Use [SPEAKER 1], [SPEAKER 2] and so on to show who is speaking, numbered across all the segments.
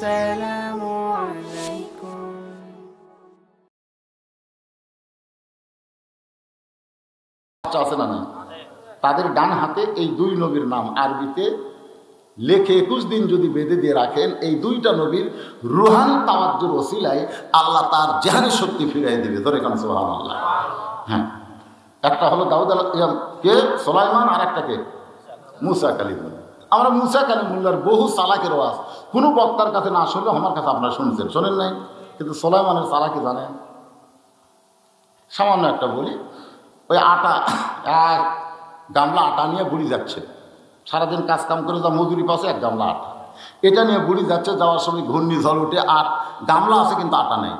[SPEAKER 1] আসসালামু আলাইকুম।
[SPEAKER 2] আছে না নাই? তাদের ডান হাতে এই দুই নবীর নাম আরবিতে লেখে 21 দিন যদি বেঁধে দিয়ে রাখেন, এই দুইটা নবীর রুহানি তাওয়াজ্জুর ওসিলায় আল্লাহ তার জেহানি শক্তি ফিরিয়ে দেবে। ধরে কারণ সুবহানাল্লাহ। হ্যাঁ, একটা হলো দাউদ কে সুলাইমান, আর একটা কে মুসা কালিমুল্লাহ। আমরা মুসা কালিমুল্লাহর বহু চালাকের ওয়াজ কোনো বক্তার কাছে না শুনলে আমার কাছে আপনারা শুনছেন, শোনেন নাই? কিন্তু সুলাইমানের চালাকি জানেন? সামান্য একটা বলি, ওই আটা এক গামলা আটা নিয়ে বুড়ি যাচ্ছে, সারাদিন কাজ কাম করে যা মজুরি পাচ্ছে এক গামলা আটা, এটা নিয়ে বুড়ি যাচ্ছে। যাওয়ার সময় ঘূর্ণিঝড় উঠে আর গামলা আছে কিন্তু আটা নেই।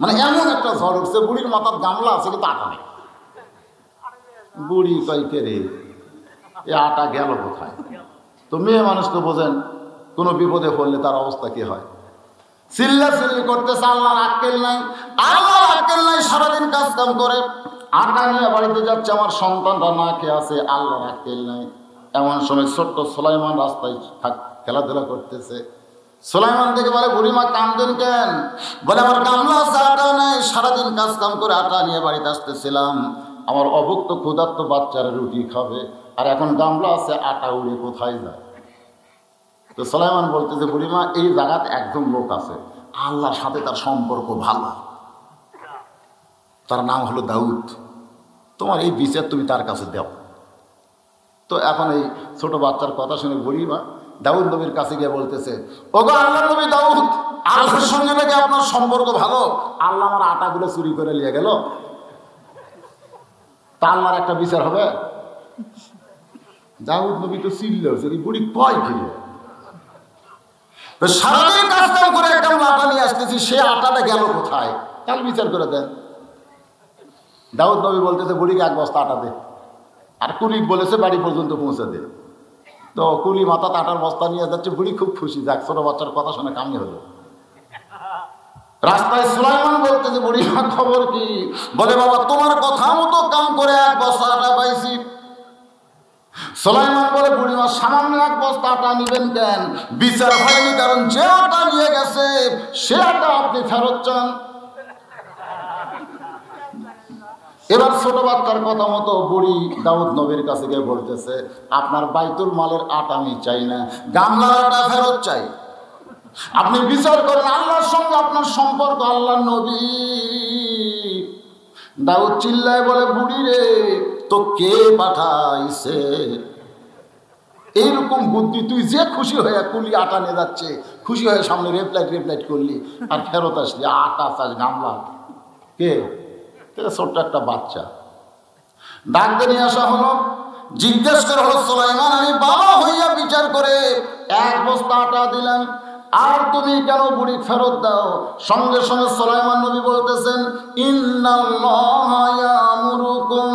[SPEAKER 2] মানে এমন একটা ঝড় উঠছে, বুড়ির মাথার গামলা আছে কিন্তু আটা নেই। বুড়ি কই কে রে, এ আটা গেল কোথায়? তো মেয়ে মানুষ তো বোঝেন, কোনো বিপদে পড়লে তার অবস্থা কি হয়। চিল্লা চিল্লি করতেছে, আল্লাহর আক্কেল নাই, আল্লাহর আক্কেল নাই। সারাদিন কাজ কাম করে আটা নিয়ে বাড়িতে যাচ্ছে, আমার সন্তানরা না খেয়ে আছে, আল্লাহর আক্কেল নাই। এমন সময় ছোট্ট সুলাইমান রাস্তায় খেলাধুলা করতেছে। সুলাইমান থেকে বলে, বুড়িমা কাঁদেন কেন? বলে, আমার গামলা আছে, আটা নেই, সারাদিন কাজ কাম করে আটা নিয়ে বাড়িতে আসতেছিলাম, আমার অভুক্ত ক্ষুধার্ত বাচ্চারা রুটি খাবে, আর এখন গামলা আছে, আটা উড়ে কোথায় যায়? তো সুলাইমান বলতেছে, বুড়িমা এই জায়গাতে একজন লোক আছে, আল্লাহর সাথে তার সম্পর্ক ভালো, তার নাম হলো দাউদ, তোমার এই বিচার তুমি তার কাছে দাও। তো এখন এই ছোট বাচ্চার কথা শুনে বুড়িমা দাউদ নবীর কাছে গিয়ে বলতেছে, ওগো আল্লাহ নবী দাউদ, আল্লাহর সঙ্গে নাকি আপনার সম্পর্ক ভালো, আল্লাহ আমার আটাগুলো চুরি করে নিয়ে গেল, তা আল্লাহর একটা বিচার হবে? দাউদ নবী তো চিল্ল, বুড়ি কয় কিলো সারাদিন কাজ কাম করে একটা আটা নিয়ে আসতেছি, সে আটাটা গেল কোথায়, তার বিচার করে দেন। দাউদ নবী বলতেছে, বুড়িকে এক বস্তা আটা দে, আর কুলি বলেছে বাড়ি পর্যন্ত পৌঁছে দে। তো কুলি মাথা আটার বস্তা নিয়ে যাচ্ছে, বুড়ি খুব খুশি, যাক ছোট বাচ্চার কথা শুনে কামি হলো। রাস্তায় সুলাইমান বলতেছে, বুড়ি খবর কি? বলে, বাবা তোমার কথা মতো কাম করে এক বস্তা আটা পাইছি। সুলাইমান বলে, বুড়িমা সামান্য এক বস্তা আটা নিবেন কেন? বিচার হয়নি, কারণ যে আটা নিয়ে গেছে সে আটা আপনি ফেরত চান। এবার ছোট বাচ্চার কথা মতো বুড়ি দাউদ নবীর কাছে গিয়ে বলতেছে, আপনার বাইতুল মালের আটা আমি চাই না, গামলার আটা ফেরত চাই। আপনি বিচার করেন, আল্লাহর সঙ্গে আপনার সম্পর্ক, আল্লাহর নবী। দাউদ চিল্লায় বলে, বুড়ি রে, তো কে পাঠাইছে এইরকম বুদ্ধি? তুই যে খুশি হয়ে কুলি আটা নিয়ে যাচ্ছে, খুশি হয়ে সামনে রেপলাইট করলি, আর ফেরত আসলি আটা চাষ গামলা কে? ছোট্ট একটা বাচ্চা। ডাকতে নিয়ে আসা হলো, জিজ্ঞেস করা হলো, সুলাইমান আমি বাবা হইয়া বিচার করে এক বস্তা আটা দিলাম, আর তুমি কেন বুড়ি ফেরত দাও? সঙ্গে সঙ্গে সুলাইমান নবী বলতেছেন, ইন্নাল্লাহা ইয়ামুরুকুম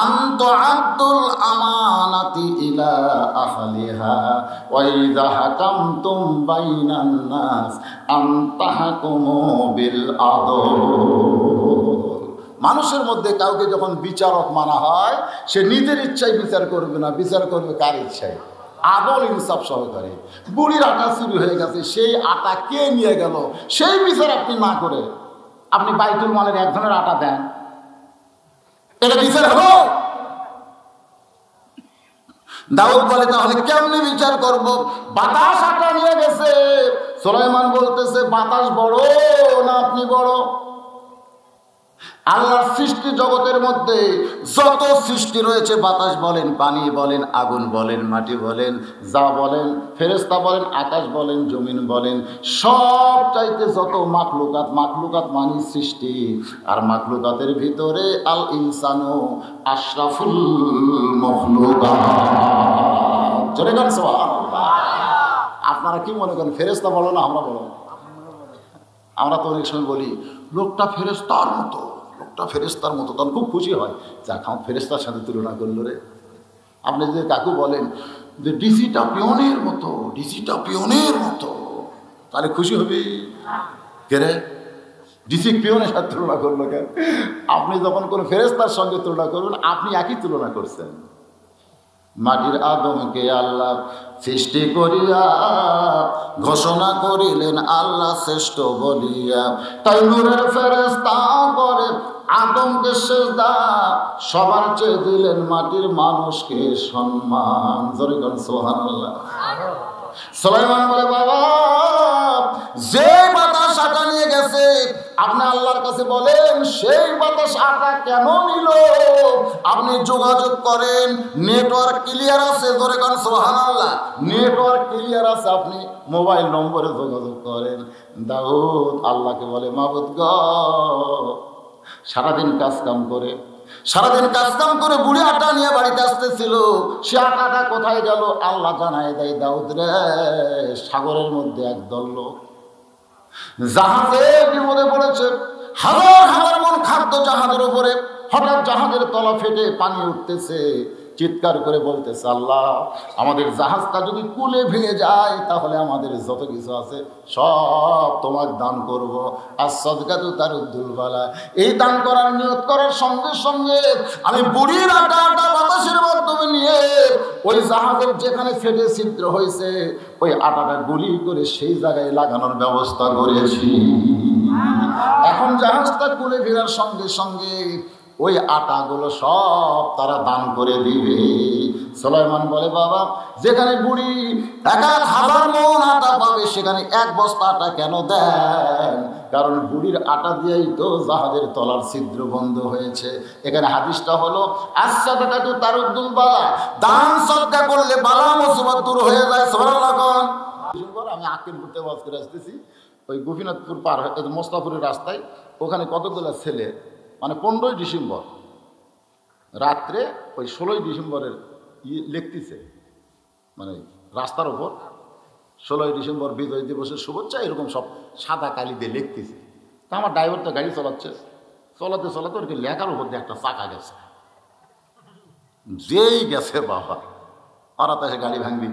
[SPEAKER 2] আন তুআদ্দুল আমানাতি ইলা আহলিহা ওয়া ইযা হাকামতুম বাইনান নাস আন তাহকুমু বিল আদল। মানুষের মধ্যে কাউকে যখন বিচারক মানা হয়, সে নিজের ইচ্ছায় বিচার করবে না, বিচার করবে কার ইচ্ছায়? আদল ইনসাফ সহকারে। বুড়ির আটা চুরি হয়ে গেছে, সেই আটা কে নিয়ে গেল সেই বিচার আপনি না করে আপনি বাইতুল মালের একজনের আটা দেন, এটা বিচার হলো? দাউদ বলে, তাহলে কেমনি বিচার করব? বাতাস আটা নিয়ে গেছে। সুলাইমান বলতেছে, বাতাস বড় না আপনি বড়? আল্লাহর সৃষ্টি জগতের মধ্যে যত সৃষ্টি রয়েছে, বাতাস বলেন, পানি বলেন, আগুন বলেন, মাটি বলেন, যা বলেন, ফেরেশতা বলেন, আকাশ বলেন, জমিন বলেন, সব চাইতে যত মাখলুকাত মানি সৃষ্টি, আর মাখলুকাতের ভিতরে আল ইনসানু আশরাফুল মাখলুকাত। জোরে গান সুবহানাল্লাহ। আপনারা কি মনে করেন ফেরেশতা বলো না আমরা বলো? আমরা তো অনেক সময় বলি লোকটা ফেরেশতার মতো, লোকটা ফেরেশতার মতো, তখন খুব খুশি হয়, যাক আমার ফেরেশতার সাথে তুলনা করলো রে। আপনি যদি কাকু বলেন যে ডিসিটা পিয়নের মতো, ডিসিটা পিয়নের মতো, তাহলে খুশি হবে কে রে? ডিসি পিয়নের সাথে তুলনা করলো কেন? আপনি যখন কোনো ফেরেশতার সঙ্গে তুলনা করবেন, আপনি একই তুলনা করছেন। মাটির আদমকে আল্লাহ সৃষ্টি করিয়া ঘোষণা করিলেন আল্লাহ শ্রেষ্ঠ বলিয়া। তাই নূরের ফেরেশতা করে আদমকে সেজদা, সবার চেয়ে দিলেন মাটির মানুষকে সম্মান। জোরে বলেন সুবহানাল্লাহ। সুলাইমান বলে, বাবা যে বাতাস আটা নিয়ে গেছে আপনি আল্লাহর কাছে বলেন সেই বাতাস আটা কেন নিল? আপনি যোগাযোগ করেন, নেটওয়ার্ক ক্লিয়ার আছে। জোরে বলেন সুবহানাল্লাহ। নেটওয়ার্ক ক্লিয়ার আছে, আপনি মোবাইল নম্বরে যোগাযোগ করেন। দাউদ আল্লাহকে বলে, মাবুদ গো, সারাদিন কাজ কাম করে বুড়ি আটা নিয়ে বাড়িতে আসতেছিল, সে আটাটা কোথায় গেল? আল্লাহ জানায় দেয়, দাউদ রে, সাগরের মধ্যে একদল লোক জাহাজে বিপদে পড়েছে, হাজার মন খাদ্য জাহাজের উপরে। হঠাৎ জাহাজের তলা ফেটে পানি উঠতেছে, চিৎকার করে বলতেছে, আল্লাহ আমাদের জাহাজটা যদি কুলে ভেঙে যায় তাহলে আমাদের যত কিছু আছে সব তোমার দান করব। আর সদকাতু তারুদ্দুল বালা, এই দান করার নিয়ত করার সঙ্গে সঙ্গে আমি বুড়ির আটা বাতাসের মাধ্যমে নিয়ে ওই জাহাজের যেখানে ফেটে ছিদ্র হয়েছে ওই আটাটা গুলি করে সেই জায়গায় লাগানোর ব্যবস্থা করেছি। এখন জাহাজটা কুলে ফেরার সঙ্গে সঙ্গে ওই আটাগুলো সব তারা দান করে দিবে। সুলাইমান বলে, বাবা যেখানে বুড়ি 1000 মণ আটা পাবে সেখানে 1 বস্তা আটা কেন দেন? কারণ বুড়ির আটা দিয়েই তো জাহাজের তলার ছিদ্র বন্ধ হয়েছে। এখানে হাদিসটা হলো আস-সাদাকাতু তারুদ্দুল বালা, দান সদকা করলে বালা মুসিবত দূর হয়ে যায়। সুবহানাল্লাহ। আমি আকিমপুরতে ওয়াজ করে আসতেছি, ওই গোপীনাথপুর পার হয়ে মোস্তাপুরের রাস্তায় ওখানে কতগুলো ছেলে, মানে 15ই ডিসেম্বর রাত্রে ওই 16ই ডিসেম্বরের লিখতেছে, মানে রাস্তার ওপর 16ই ডিসেম্বর বিজয় দিবসের শুভেচ্ছা এরকম সব সাদা কালি দিয়ে লিখতেছে। তা আমার ড্রাইভার তো গাড়ি চালাতে ওরকে লেখার উপর দিয়ে একটা চাকা গেছে, যেই গেছে বাবা ওরা তো এসে গাড়ি ভাঙবি।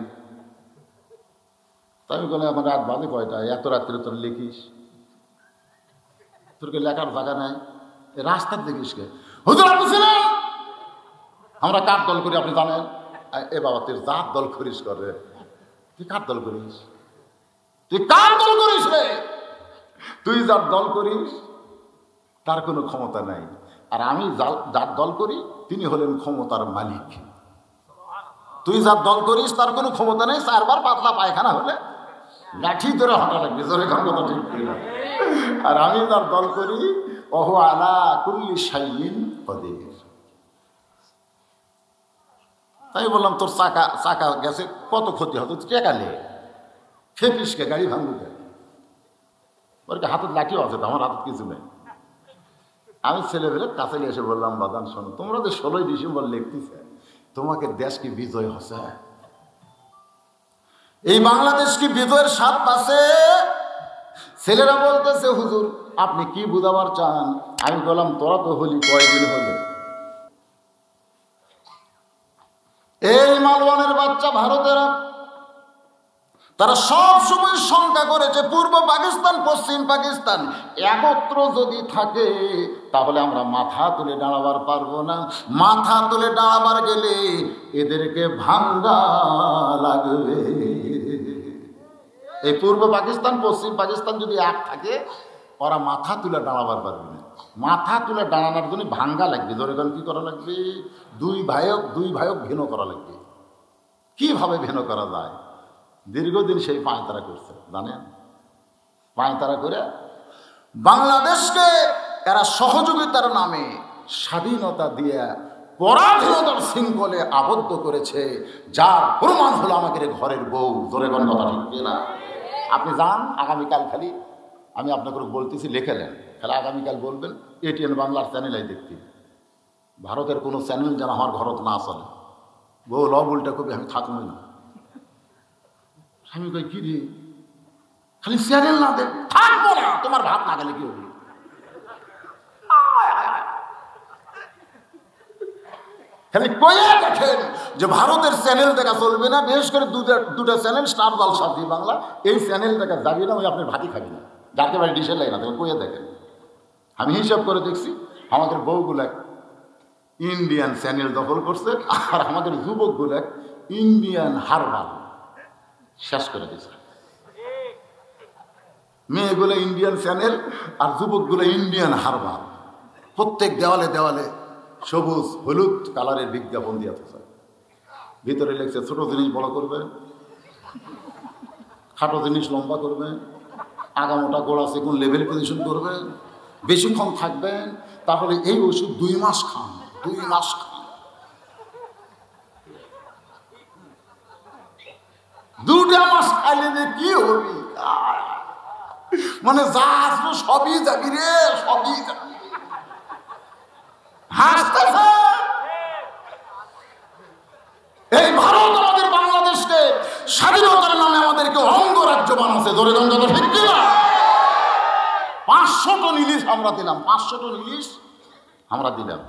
[SPEAKER 2] তাই আমি বলে, আমার রাত বাজে কয়টা, এত রাত্রে তোর লিখিস, তোরকে লেখার জায়গা নাই, রাস্তার দেখিস কে? হুজুর আপনি ছিলেন, আমরা কার দল করি আপনি জানেন? এ বাবা তুই যার দল করিস করে, তুই কার দল করিস? তুই কার দল করিস রে? তুই যার দল করিস তার কোনো ক্ষমতা নাই, আর আমি যার দল করি তিনি হলেন ক্ষমতার মালিক। তুই যার দল করিস তার কোনো ক্ষমতা নেই, 4 বার পাতলা পায়খানা হলে লাঠি ধরে হাঁটা লাগবে। জোরে কথা ঠিক কিনা? আর আমি যার দল করি ওহু আলা কুল্লি শাইইন কদির। তাই বললাম তোর চাকা গেছে, কত ক্ষতি হতো, তুই টেকালে খেপিসকে গাড়ি ভাঙবে, ওর হাতের লাঠিও আছে তো, আমার হাতে কিছু নেই। আমি ছেলেবেলে কাছে এসে বললাম, বাদান শোনো, তোমরা যে 16ই ডিসেম্বর লিখতেছে, তোমাকে দেশ কি বিজয় হচ্ছে? এই বাংলাদেশ কি বিজয়ের স্বাদ আছে? ছেলেরা বলতেছে, হুজুর আপনি কি বুঝাবার চান? আমি বললাম, তোরা তো হলি কয়দিন হলে? এই মালওয়ানের বাচ্চা ভারতেরা তারা সব সময় শঙ্কা করেছে পূর্ব পাকিস্তান পশ্চিম পাকিস্তান একত্র যদি থাকে তাহলে আমরা মাথা তুলে দাঁড়াবার পারবো না। মাথা তুলে দাঁড়াবার গেলে এদেরকে ভাঙ্গা লাগবে। এই পূর্ব পাকিস্তান পশ্চিম পাকিস্তান যদি এক থাকে ওরা মাথা তুলে দাঁড়াবার পারবে না। মাথা তুলে দাঁড়ানোর জন্য ভাঙ্গা লাগবে। ধরে কি করা লাগবে? দুই ভাইক ভিন্ন করা লাগবে। কিভাবে ভিন্ন করা যায়? দীর্ঘদিন সেই পায়তারা করছে, জানেন? পায়তারা করে বাংলাদেশকে এরা সহযোগিতার নামে স্বাধীনতা দিয়ে পরাধীনতার শৃঙ্খলে আবদ্ধ করেছে, যার প্রমাণ হলো আমাদের ঘরের বউ। জোরে কোন কথা ঠিক না? আপনি যান আগামীকাল, খালি আমি আপনাকে বলতেছি লিখেলেন, খালি আগামীকাল বলবেন এটিএন বাংলার চ্যানেলাই দেখতে। ভারতের কোনো চ্যানেল যেন আমার ঘরত না চলে। বউ লব উল্টা কবি আমি থাকবই না। আমি কই কি রে, খালি চ্যানেল না দেখ, থাকবো না। তোমার ভাত না গেলে কি হবে? খালি কয়ে দেখেন যে ভারতের চ্যানেল দেখা চলবে না, বিশেষ করে দুটা চ্যানেল, স্টার জলসা জি বাংলা, এই চ্যানেল দেখা যাবি না, ওই আপনার ভাতই খাবি না। যাকে বাড়ি ডিসে লাগে না, তবে কয়ে দেখেন। আমি হিসাব করে দেখছি আমাদের বউগুলা ইন্ডিয়ান চ্যানেল দখল করছে, আর আমাদের যুবকগুলো ইন্ডিয়ান হারবাল শেষ করে দিয়েছে। মেয়েগুলো ইন্ডিয়ান চ্যানেল আর যুবকগুলো ইন্ডিয়ান হারবাল। প্রত্যেক দেওয়ালে দেওয়ালে সবুজ হলুদ কালারের বিজ্ঞাপন দিয়ে আছে। ভিতরে লেখছে ছোট জিনিস বড় করবে, খাটো জিনিস লম্বা করবে, আগামোটা গোড়া সেগুন লেভেল পজিশন করবে, বেশিক্ষণ থাকবেন, তাহলে এই ওষুধ 2 মাস খান, 2 মাস খান। 2টা মাস খাইলে যে কি হবি, মানে যা আসলো সবই যাবি রে, সবই যাবি। হাসতেছে। এই ভারত আমাদের বাংলাদেশকে স্বাধীনতার নামে আমাদেরকে অঙ্গরাজ্য বানাচ্ছে। ধরে ঠিক কিনা? 500 টন ইলিশ আমরা দিলাম, 500 টন ইলিশ আমরা দিলাম।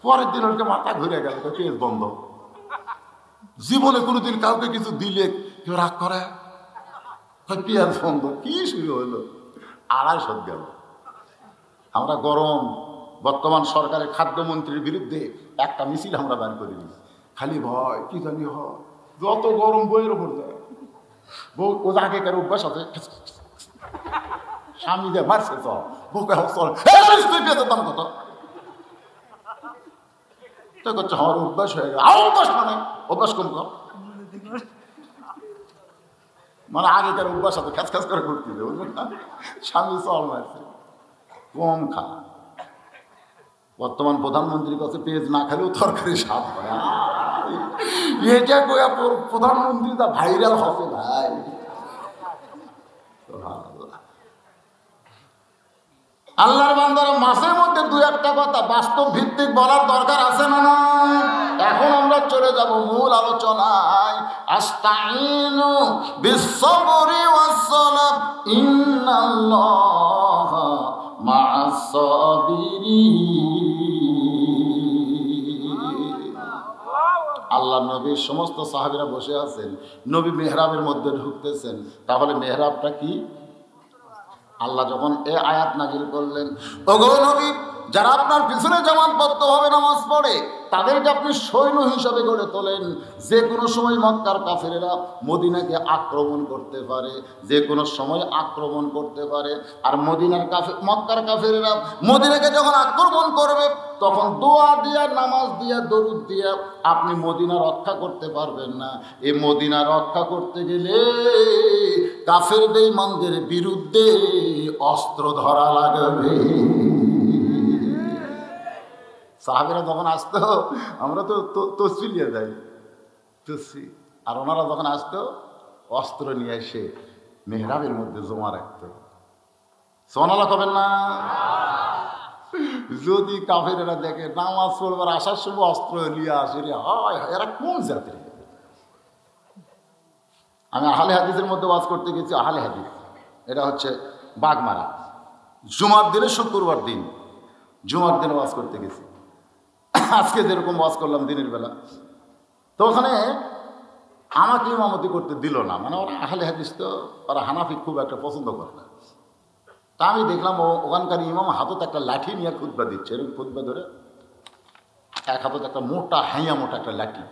[SPEAKER 2] পরের দিন ওকে মাথা ঘুরে গেল, কেস বন্ধ। জীবনে কোনোদিন কাউকে কিছু দিলে কেউ রাগ করে? পেঁয়াজ বন্ধ। কি শুরু হলো? 250 গেল। আমরা গরম, বর্তমান সরকারের খাদ্যমন্ত্রীর বিরুদ্ধে একটা মিছিল আমরা বের করিনি। খালি ভয়, কি জানি হয়, যত গরম বইয়ের ওপর যায়। বউ ও আগে কারো অভ্যাস আছে, স্বামী যে মারছে চল, বউকে চল, পেঁয়াজের দাম কত? তো করছে আমার অভ্যাস হয়ে গেল। অভ্যাস মানে অভ্যাস কম কর, মানে আগেকার অভ্যাস আছে, খ্যাচ খ্যাচ করে করতে দেবে। স্বামী চল মারছে, কম খা। বর্তমান প্রধানমন্ত্রীর কাছে পেঁয়াজ না খেলেও তরকারি স্বাদ হয়। এটা কয়া প্রধানমন্ত্রী তা ভাইরাল হবে ভাই। আল্লাহর বান্দারা মাসের মধ্যে 2-1টা কথা বাস্তব ভিত্তিক বলার দরকার আছে না? না, এখন আমরা চলে যাব মূল আলোচনায়। আস্তাইনু বিসসবরি ওয়াসসালাত ইন্নাল্লাহা মা'আস সাবিরিন। আল্লাহ নবীর সমস্ত সাহাবীরা বসে আছেন, নবী মেহরাবের মধ্যে ঢুকতেছেন। তাহলে মেহরাবটা কি? আল্লাহ যখন এ আয়াত নাজিল করলেন, ওগো নবী, যারা আপনার পিছনে জামাতবদ্ধভাবে নামাজ পড়ে তাদেরকে আপনি সৈন্য হিসাবে গড়ে তোলেন। যে কোনো সময় মক্কার কাফেরেরা মদিনাকে আক্রমণ করতে পারে, যে কোনো সময় আক্রমণ করতে পারে। আর মক্কার কাফেরেরা মদিনাকে যখন আক্রমণ করবে তখন দোয়া দিয়া, নামাজ দিয়া, দরুদ দিয়া আপনি মদিনা রক্ষা করতে পারবেন না। এই মদিনা রক্ষা করতে গেলে কাফের বেঈমানদের বিরুদ্ধে অস্ত্র ধরা লাগবে। সাহাবীরা যখন আসতো আমরা তো তসবিলিয়ে যাই, তসবি, আর ওনারা যখন আসতো অস্ত্র নিয়ে এসে মেহরাবের মধ্যে জমা রাখতো। সোনালা কবেন না? যদি কাফেরেরা দেখে নামাজ পড়বার আসার সময় অস্ত্র নিয়ে আসে, রে হয় এরা কোন জাতির? আমি আহলে হাদিসের মধ্যে ওয়াজ করতে গেছি। আহলে হাদিস এটা হচ্ছে বাগমারা। জুমার দিনে, শুক্রবার দিন জুমার দিনে ওয়াজ করতে গেছি। আজকে যেরকম ওয়াজ করলাম দিনের বেলা, তো ওখানে আমাকে ইমামতি করতে দিল না। মানে ওরা আহলে হাদিস, তো ওরা হানাফি খুব একটা পছন্দ করে না। তা আমি দেখলাম ওখানকার ইমাম হাতত একটা লাঠি নিয়ে খুতবা দিচ্ছে, এরকম খুতবা ধরে এক হাতত একটা মোটা হাইয়া মোটা একটা লাঠি।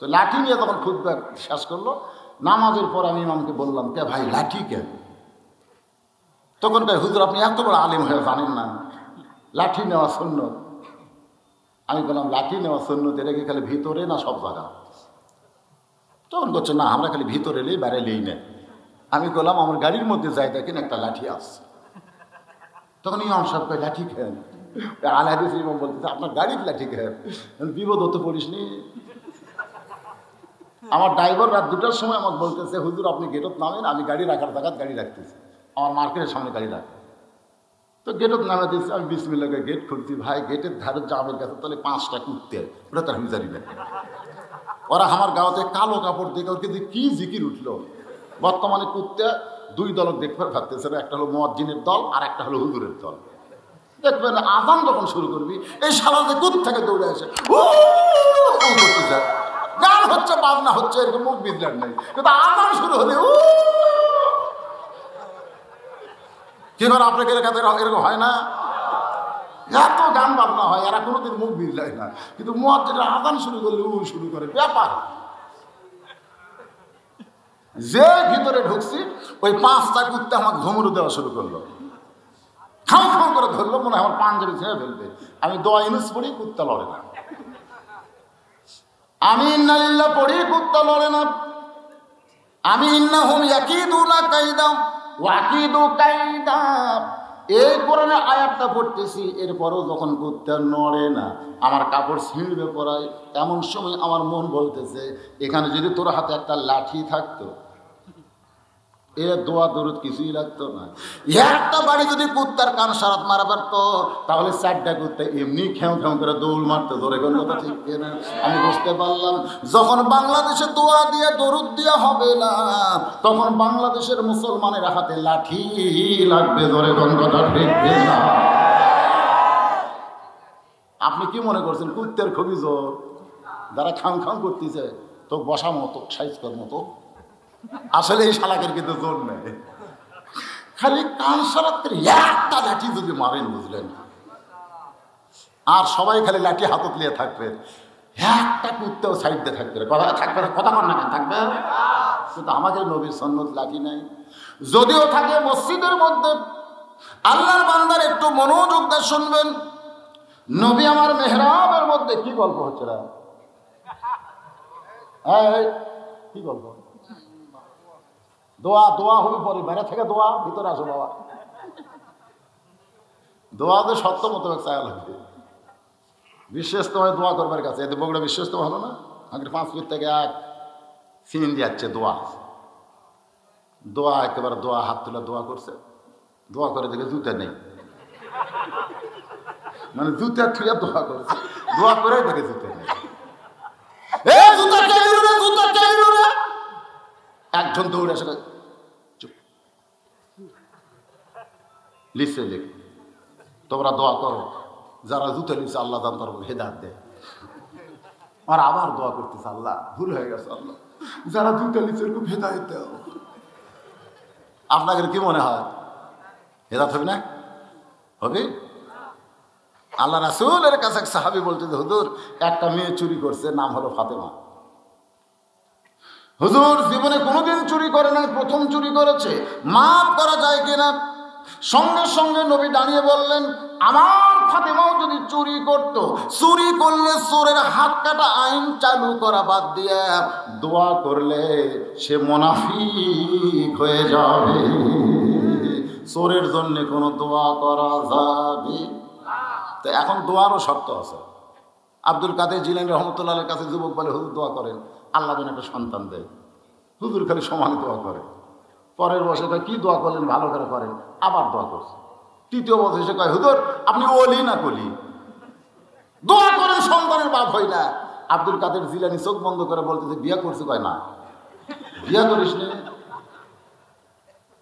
[SPEAKER 2] তো লাঠি নিয়ে তখন খুতবা শেষ করলো। নামাজের পর আমি ইমামকে বললাম, কে ভাই লাঠি কেন? তখন কয়, হুজুর আপনি এত বড় আলেম হয়ে জানেন না লাঠি নেওয়া সুন্নত? আমি বললাম, লাঠি নেওয়া সুন্নত এটা কি খালি ভিতরে না সব জায়গা? তখন করছে, না আমরা খালি ভিতরে এলেই বাইরে এলেই না। আমি বললাম, আমার গাড়ির মধ্যে যাই দেখেন একটা লাঠি আছে। তখন ইমাম সাহেব কয়, লাঠি খেন? আহলে হাদিস ইমাম বলতেছে, আপনার গাড়ির লাঠি খেন? বিপদ হতে পড়িসনি। আমার ড্রাইভার রাত 2টার সময় আমাকে বলতেছে, হুজুর আপনি গেটত নামেন, আমি গাড়ি রাখার জায়গায় গাড়ি রাখতেছি, আমার মার্কেটের সামনে গাড়ি রাখি। তো গেটত নামে দিচ্ছি, আমি বিসমিল্লাহ গেট খুলছি। ভাই গেটের ধারে জামের কাছে তাহলে 5টা কুত্তে, ওটা তার আমি জানি না। ওরা আমার গাঁওতে কালো কাপড় দেখে ওর কিন্তু কি জিকির উঠলো। বর্তমানে কুত্তে 2 দল দেখবার ভাবতেছে, একটা হলো মুয়াজ্জিনের দল আর একটা হলো হুজুরের দল। দেখবেন আযান যখন শুরু করবি এই শালাতে কুত থেকে দৌড়ে আসে, ও করতেছে, গান হচ্ছে, বাজনা হচ্ছে, এরকম মুখ বিজলার নাই। কিন্তু আযান শুরু হলে ও কি করে? আপনাকে এরকম হয় না? এত গান বাজনা হয়, এরা কোনোদিন মুখ বিজলায় না, কিন্তু মুয়াজ্জিন আযান শুরু করলে শুরু করে ব্যাপার। যে ভিতরে ঢুকছি ওই 5টা কুত্তে আমাকে ঘুমরু দেওয়া শুরু করলো, খাও খাও করে ধরলো, মনে হয় আমার পাঞ্জাবি ছেড়ে ফেলবে। আমি দোয়া ইউনুস পড়ি, কুত্তা লড়ে না। আমি ইন্না লিল্লাহ পড়ি, কুত্তা লড়ে না। আমি ইন্নাহুম ইয়াকিদুনা কাইদা ওয়া আকিদু কাইদা, এই কোরআনের আয়াতটা পড়তেছি, এরপরও যখন কুত্তা নড়ে না, আমার কাপড় ছিঁড়বে পড়ায়, এমন সময় আমার মন বলতেছে এখানে যদি তোর হাতে একটা লাঠি থাকতো, এ দোয়া দরুদ কিছুই লাগতো না। একটা বাড়ি যদি কুত্তার কান সারাত মারা পারতো, তাহলে 4টা কুত্তা এমনি খেউ খেউ করে দৌড় মারতো। ধরে কোন কথা ঠিক কিনা? আমি বুঝতে পারলাম যখন বাংলাদেশে দোয়া দিয়ে দরুদ দিয়া হবে না, তখন বাংলাদেশের মুসলমানের হাতে লাঠি লাগবে। ধরে কোন কথা ঠিক কিনা? আপনি কি মনে করছেন কুত্তের খুবই জোর? যারা খাং খাং করতেছে তো বসা মতো সাইজ কর মতো, আসলে এই শালাকের কিন্তু জোর নেই, খালি কান সারাত একটা লাঠি যদি মারেন, বুঝলেন, আর সবাই খালি লাঠি হাতত নিয়ে থাকবে, একটা কুত্তেও সাইড দিয়ে থাকবে, কথা থাকবে, কথা কর না কেন থাকবে। কিন্তু আমাদের নবীর সন্ন্যত লাঠি নাই, যদিও থাকে মসজিদের মধ্যে। আল্লাহর বান্দার একটু মনোযোগ দিয়ে শুনবেন, নবী আমার মেহরাবের মধ্যে কি গল্প হচ্ছে না? কি গল্প? দোয়া দোয়া হবে পরে, বাইরে থেকে দোয়া, ভিতরে আসো বাবা। দোয়া তো সত্য মতো চায়া লাগবে। বিশ্বাস তোমায় দোয়া করবার কাছে, এতে বগুড়া বিশ্বাস তো ভালো না, আগে 5 ফিট থেকে এক সিন যাচ্ছে দোয়া। দোয়া একেবারে দোয়া হাত তুলে দোয়া করছে, দোয়া করে দেখে জুতা নেই, মানে জুতা থুয়া দোয়া করেছে, দোয়া করে দেখে জুতা নেই। একজন দৌড়ে আসে, লিখছে লিখ, তোমরা দোয়া করো, যারা জুতো লিখছে আল্লাহ দান তার হেদায়েত দেয়। আর আবার দোয়া করতেছে, আল্লাহ ভুল হয়ে গেছে, আল্লাহ যারা জুতো লিখছে খুব হেদায়েত দাও। আপনাদের কি মনে হয় হেদায়েত হবে না? হবে? আল্লাহ রাসূলের কাছে এক সাহাবী বলতেছে, হুজুর একটা মেয়ে চুরি করছে, নাম হলো ফাতেমা। হুজুর জীবনে কোনোদিন চুরি করে নাই, প্রথম চুরি করেছে, মাফ করা যায় কিনা? সঙ্গে সঙ্গে নবী দাঁড়িয়ে বললেন, আমার ফাতেমাও যদি চুরি করত, চুরি করলে চোরের হাত কাটা আইন চালু করা বাদ দিয়ে দোয়া করলে সে মুনাফিক হয়ে যাবে। চোরের জন্য কোনো দোয়া করা যাবে? তো এখন দোয়ারও শর্ত আছে। আব্দুল কাদের জিলানী রহমতুল্লাহের কাছে যুবক বলে, হুজুর দোয়া করেন আল্লাহ যেন একটা সন্তান দেয়। হুজুর খালি সমান দোয়া করে। পরের বছর কি দোয়া করলেন, ভালো করে করেন, আবার দোয়া করছে। 3য় বছর এসে কয়, হুজুর আপনি ওলি না কলি, দোয়া করেন সন্তানের বাপ হই না। আব্দুল কাদের জিলানী চোখ বন্ধ করে বলতেছে, বিয়া করছে? কয় না, বিয়া করিস নি,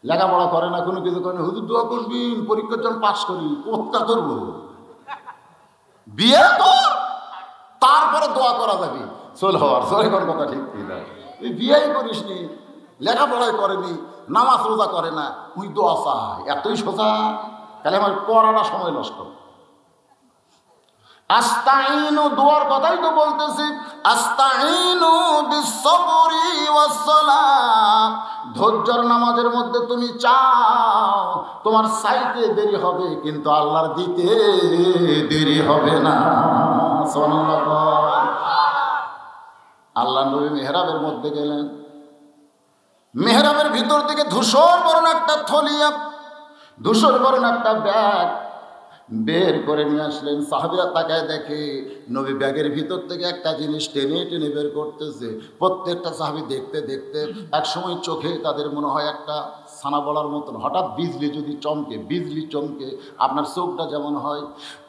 [SPEAKER 2] লেখাপড়া করে না, কোনো কিছু করে না। হুজুর দোয়া করবি পরীক্ষার জন্য পাস করি, কোথা করবো, বিয়ে কর তারপরে দোয়া করা যাবে। চল হওয়ার চলে করার কথা ঠিক না, তুই বিয়েই করিস নি, লেখাপড়াই করেনি, নামাজ রোজা করে না, তুই দোয়া চাই, এতই সোজা? তাহলে আমার পড়াটা সময় নষ্ট। আস্তাইনু দোয়ার কথাই তো বলতেছি, আস্তাইনু বিসসবরি ওয়াসসালাম। ধৈর্যের নামাজের মধ্যে তুমি চাও, তোমার চাইতে দেরি হবে কিন্তু আল্লাহর দিতে দেরি হবে না। সুবহানাল্লাহ। আল্লাহ নবী মেহরাবের মধ্যে গেলেন, মেহরাবের ভিতর থেকে ধূসর বরণ একটা থলিয়া, ধূসর বরণ একটা ব্যাগ বের করে নিয়ে আসলেন। সাহাবীরা তাকায় দেখে নবী ব্যাগের ভিতর থেকে একটা জিনিস টেনে টেনে বের করতেছে। প্রত্যেকটা সাহাবী দেখতে দেখতে এক সময় চোখে তাদের মনে হয় একটা ছানা বলার মতন, হঠাৎ বিজলি যদি চমকে, বিজলি চমকে আপনার চোখটা যেমন হয়,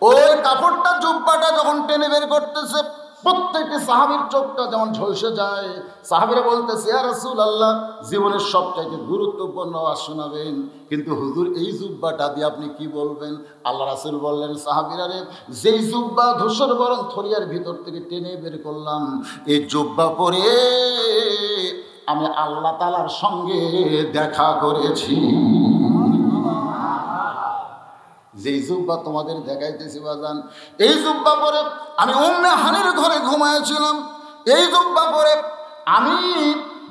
[SPEAKER 2] ওই কাপড়টা জুব্বাটা যখন টেনে বের করতেছে, প্রত্যেকটি সাহাবীর চোখটা যেমন ঝলসে যায়। সাহাবীরা বলতেছে, ইয়া রাসূলুল্লাহ জীবনের সবচাইতে গুরুত্বপূর্ণ ওয়াজ শোনাবেন, কিন্তু হুজুর এই জুব্বাটা দিয়ে আপনি কি বলবেন? আল্লাহ রাসূল বললেন, সাহাবীরা রে, যেই জুব্বা ধূসর বরণ থলিয়ার ভিতর থেকে টেনে বের করলাম, এই জুব্বা পরে আমি আল্লাহ তাআলার সঙ্গে দেখা করেছি। যেই জুব্বা তোমাদের দেখাইতেছি বাজান, এই জুব্বা পরে আমি উম্মে হানির ঘরে ঘুমাইছিলাম। এই জুব্বা পরে আমি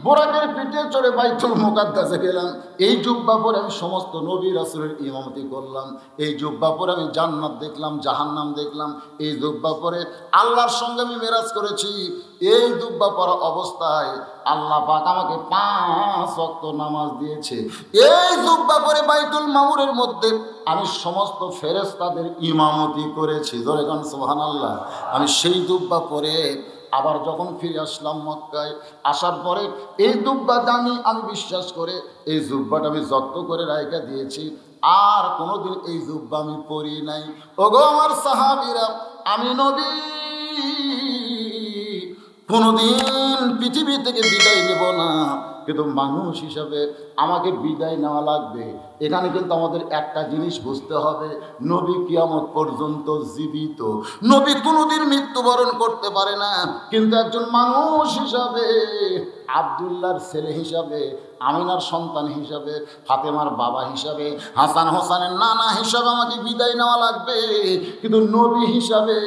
[SPEAKER 2] বোরাকের পিঠে চড়ে বাইতুল মুকাদ্দাসে গেলাম। এই জুব্বা পরে আমি সমস্ত নবী রাসূলের ইমামতি করলাম। এই জুব্বা পরে আমি জান্নাত দেখলাম, জাহান্নাম দেখলাম। এই জুব্বা পরে আল্লাহর সঙ্গে আমি মেরাজ করেছি। এই জুব্বা পরা অবস্থায় আল্লাহ পাক আমাকে 5 ওয়াক্ত নামাজ দিয়েছে। এই জুব্বা পরে বাইতুল মামুরের মধ্যে আমি সমস্ত ফেরেশতাদের ইমামতি করেছি। জোরে গান সুবহানাল্লাহ। আমি সেই জুব্বা পরে আবার যখন ফিরে আসলাম মক্কায়, আসার পরে এই জুব্বা দামি আমি বিশ্বাস করে এই জুব্বাটা আমি যত্ন করে রাইখা দিয়েছি। আর কোনোদিন এই জুব্বা আমি পরি নাই। ওগো আমার সাহাবীরা, আমি নবী কোনোদিন পৃথিবী থেকে বিদায় নেব না, কিন্তু মানুষ হিসাবে আমাকে বিদায় নেওয়া লাগবে। এখানে কিন্তু আমাদের একটা জিনিস বুঝতে হবে, নবী কিয়ামত পর্যন্ত জীবিত। নবী কোনোদিন মৃত্যুবরণ করতে পারে না, কিন্তু একজন মানুষ হিসাবে, আব্দুল্লাহর ছেলে হিসাবে, আমিনার সন্তান হিসাবে, ফাতেমার বাবা হিসাবে, হাসান হোসেনের নানা হিসাবে আমাকে বিদায় নেওয়া লাগবে। কিন্তু নবী হিসাবে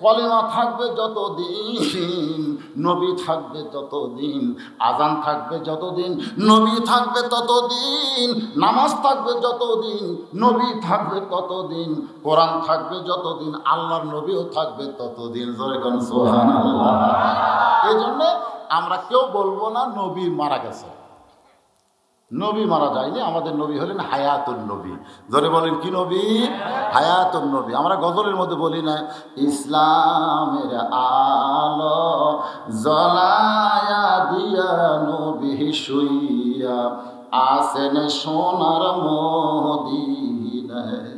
[SPEAKER 2] কলেমা থাকবে যতদিন, নবী থাকবে ততদিন, আজান থাকবে যতদিন, নবী থাকবে ততদিন, নামাজ থাকবে যতদিন, নবী থাকবে ততদিন, কোরআন থাকবে যতদিন, আল্লাহর নবীও থাকবে ততদিন। জোরে কোন সুবহানাল্লাহ। এই জন্য আমরা কেউ বলবো না নবী মারা গেছে। নবী মারা যায়নি, আমাদের নবী হলেন হায়াতুন নবী। জোরে বলেন কি নবী? হায়াতুন নবী। আমরা গজলের মধ্যে বলি না, ইসলামের আলো জ্বলায়া দিয়া নবী শুইয়া আসেন সোনার মদিনায়।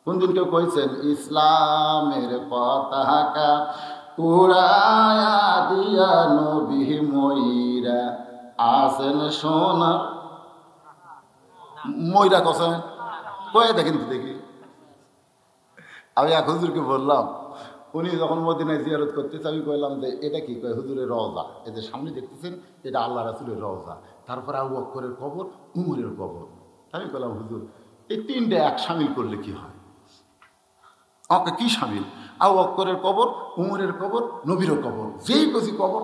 [SPEAKER 2] কোন দিন কেউ কইছেন ইসলামের পতাকা উড়ায়া দিয়া নবী ময়রা আসেন সোনার ময়রা কছেন? কয়ে দেখেন তো দেখি। আমি এক হুজুরকে বললাম, উনি যখন মদিনায় জিয়ারত করতেছে, আমি কইলাম যে এটা কি? কয় হুজুরের রওজা। এদের সামনে দেখতেছেন, এটা আল্লাহ রাসূলের রওজা। তারপরে আবু বকরের কবর, উমরের কবর। আমি কইলাম হুজুর এই তিনটে এক সামিল করলে কি হয়? ওকে কি সামিল? আবু বকরের কবর, উমরের কবর, নবীরও কবর। যেই কছি কবর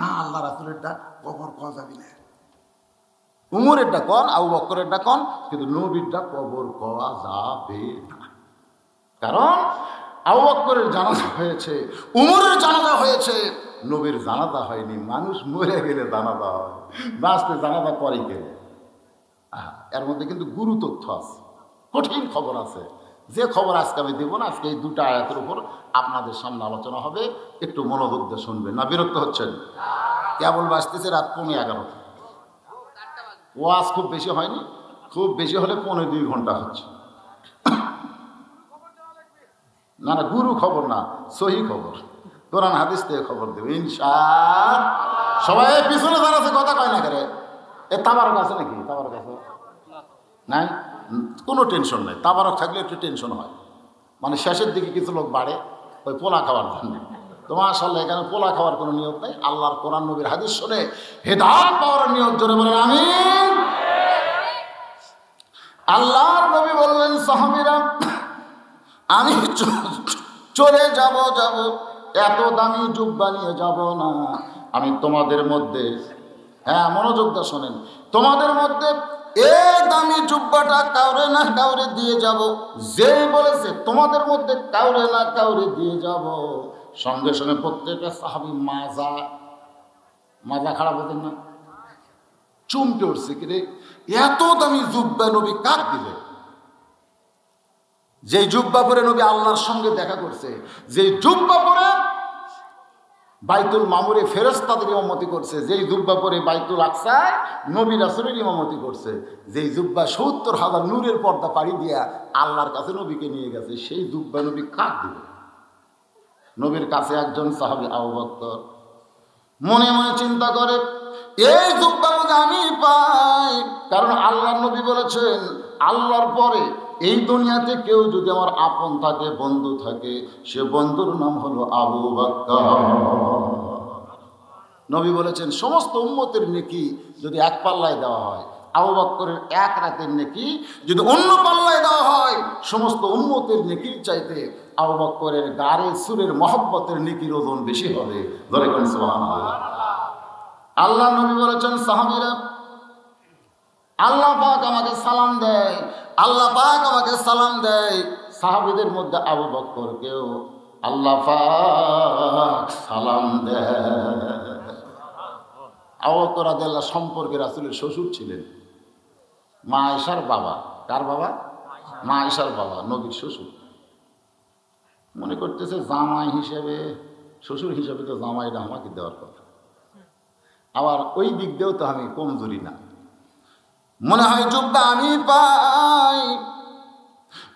[SPEAKER 2] না, আল্লাহ রাসূলেরটা কবর কওয়া যাবে না। উমরেরটা কন, আবু বকরেরটা কন, কিন্তু নবীরটা কবর কওয়া যাবে না। কারণ আবু বকরের জানাজা হয়েছে, উমরের জানাজা হয়েছে, নবীর জানাজা হয়নি। মানুষ মরে গেলে জানাজা হয়, বাঁচতে জানাজা করে গেলে। এর মধ্যে কিন্তু গুরু তথ্য আছে, কঠিন খবর আছে। যে খবর আজকে আমি দেবো না, আজকে এই দুটো আয়াতের উপর আপনাদের সামনে আলোচনা হবে। একটু মনোযোগ দিয়ে শুনবেন, না বিরক্ত হচ্ছেন? কেবল বাঁচতেছে রাত 11:15। ওয়াজ খুব বেশি হয়নি, খুব বেশি হলে 1.5-2 ঘন্টা হচ্ছে। না না, গুরু খবর না, সহি খবর, কোরআন হাদিস থেকে খবর দেবে ইনশাআল্লাহ। সবাই পিছনে দাঁড়াচ্ছে, কথা কয় না করে। এ তাবারক আছে নাকি? তাবারক আছে নাই? কোনো টেনশন নাই। তাবারক থাকলে একটু টেনশন হয়, মানে শেষের দিকে কিছু লোক বাড়ে ওই পোলা খাওয়ার জন্য। তো মাশাআল্লাহ, এখানে পোলা খাওয়ার কোনো নিয়ত নেই। আল্লাহর কোরআন নবীর হাদিস শুনে হেদায়েত পাওয়ার নিয়ত জোরে বলেন আমিন। আল্লাহর নবী বললেন, সাহাবীরা আমি চলে যাব, এত দামি জুব্বা নিয়ে যাব না। আমি তোমাদের মধ্যে, হ্যাঁ মনোযোগ দিয়ে শোনেন, তোমাদের মধ্যে এই দামি জুব্বাটা কাউরে না কাউরে দিয়ে যাব। যেই বলেছে তোমাদের মধ্যে কাউরে না কাউরে দিয়ে যাব, সঙ্গে সঙ্গে প্রত্যেকটা সাহাবী মাজা খারাপ হতেন না, চমকে উঠছে, কিরে এত দামি জুব্বা নবী কাক দিবে? যে জুব্বা পরে নবী আল্লাহর সঙ্গে দেখা করছে, যে জুব্বা পরে বাইতুল মামুরে ফেরেশতাদের ইমামতি করছে, যেই জুব্বা পরে বাইতুল আকসায় নবী রাসূলের ইমামতি করছে, যেই জুব্বা 70,000 নূরের পর্দা পাড়ি দিয়া আল্লাহর কাছে নবীকে নিয়ে গেছে, সেই জুব্বা নবী কাক দিবে? নবীর কাছে একজন সাহাবী আবু বকর মনে মনে চিন্তা করে, এই জুব্বা যদি আমি পাই, কারণ আল্লাহর নবী বলেছেন আল্লাহর পরে এই দুনিয়াতে কেউ যদি আমার আপন থাকে, বন্ধু থাকে, সে বন্ধুর নাম হলো আবু বকর। নবী বলেছেন সমস্ত উম্মতের নেকি যদি এক পাল্লায় দেওয়া হয়, আবু বকরের এক রাতের নেকি যদি অন্য পাল্লায় দেওয়া হয় সমস্ত উম্মতের নেকির চাইতে আবু বকরের গারে সুরের মহব্বতের নেকির ওজন বেশি হবে। ধরে করেন সুবহানাল্লাহ। আল্লাহ নবী বলেছেন, সাহাবীরা আল্লাহ পাক আমাকে সালাম দেয়, আল্লাহ পাক আমাকে সালাম দেয়। সাহাবীদের মধ্যে আবু বকরকেও আল্লাহ পাক সালাম দেয়। আবু বকর রাদিয়াল্লাহু সম্পর্কে রাসূলের শ্বশুর ছিলেন, মা আয়েশার বাবা। কার বাবা? মা আয়েশার বাবা, নবীর শ্বশুর। মনে করতেছে জামাই হিসেবে, শ্বশুর হিসেবে তো জামাইটা আমাকে দেওয়ার কথা, আবার ওই দিক দিয়েও তো আমি কমজোরি না, মনে হয় জুব্বা আমি পাই।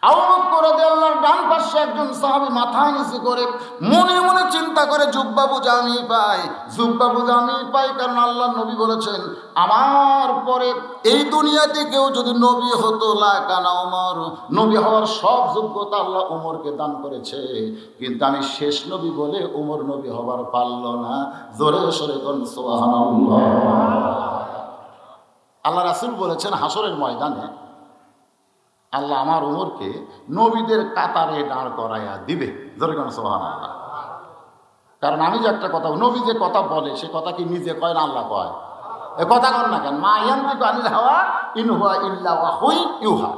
[SPEAKER 2] আবু বকর রাদিয়াল্লাহু ডান পাশে একজন সাহাবী মাথা নিচু করে মনে মনে চিন্তা করে জুব্বা বুঝা আমি পাই, জুব্বা বুঝা আমি পাই। কারণ আল্লাহ নবী বলেছেন, আমার পরে এই দুনিয়াতে কেউ যদি নবী হতো লাকানা ওমর, নবী হওয়ার সব যোগ্যতা আল্লাহ ওমরকে দান করেছে, কিন্তু আমি শেষ নবী বলে ওমর নবী হবার পারল না। জোরে সরে কোন সুবহানাল্লাহ। আল্লাহ রাসূল বলেছেন, হাসরের ময়দানে আল্লাহ আমার ওমরকে নবীদের কাতারে দাঁড় করাইয়া দিবে। জোরে কোন সুবহানাল্লাহ। কারণ আমি যে একটা কথা, নবী যে কথা বলে সে কথা কি নিজে কয় না আল্লাহ কয়? এ কথা কন না কেন? মা ইয়ানতিকু আনিল হাওয়া ইন হুয়া ইল্লা ওয়াহয়ুন ইউহা।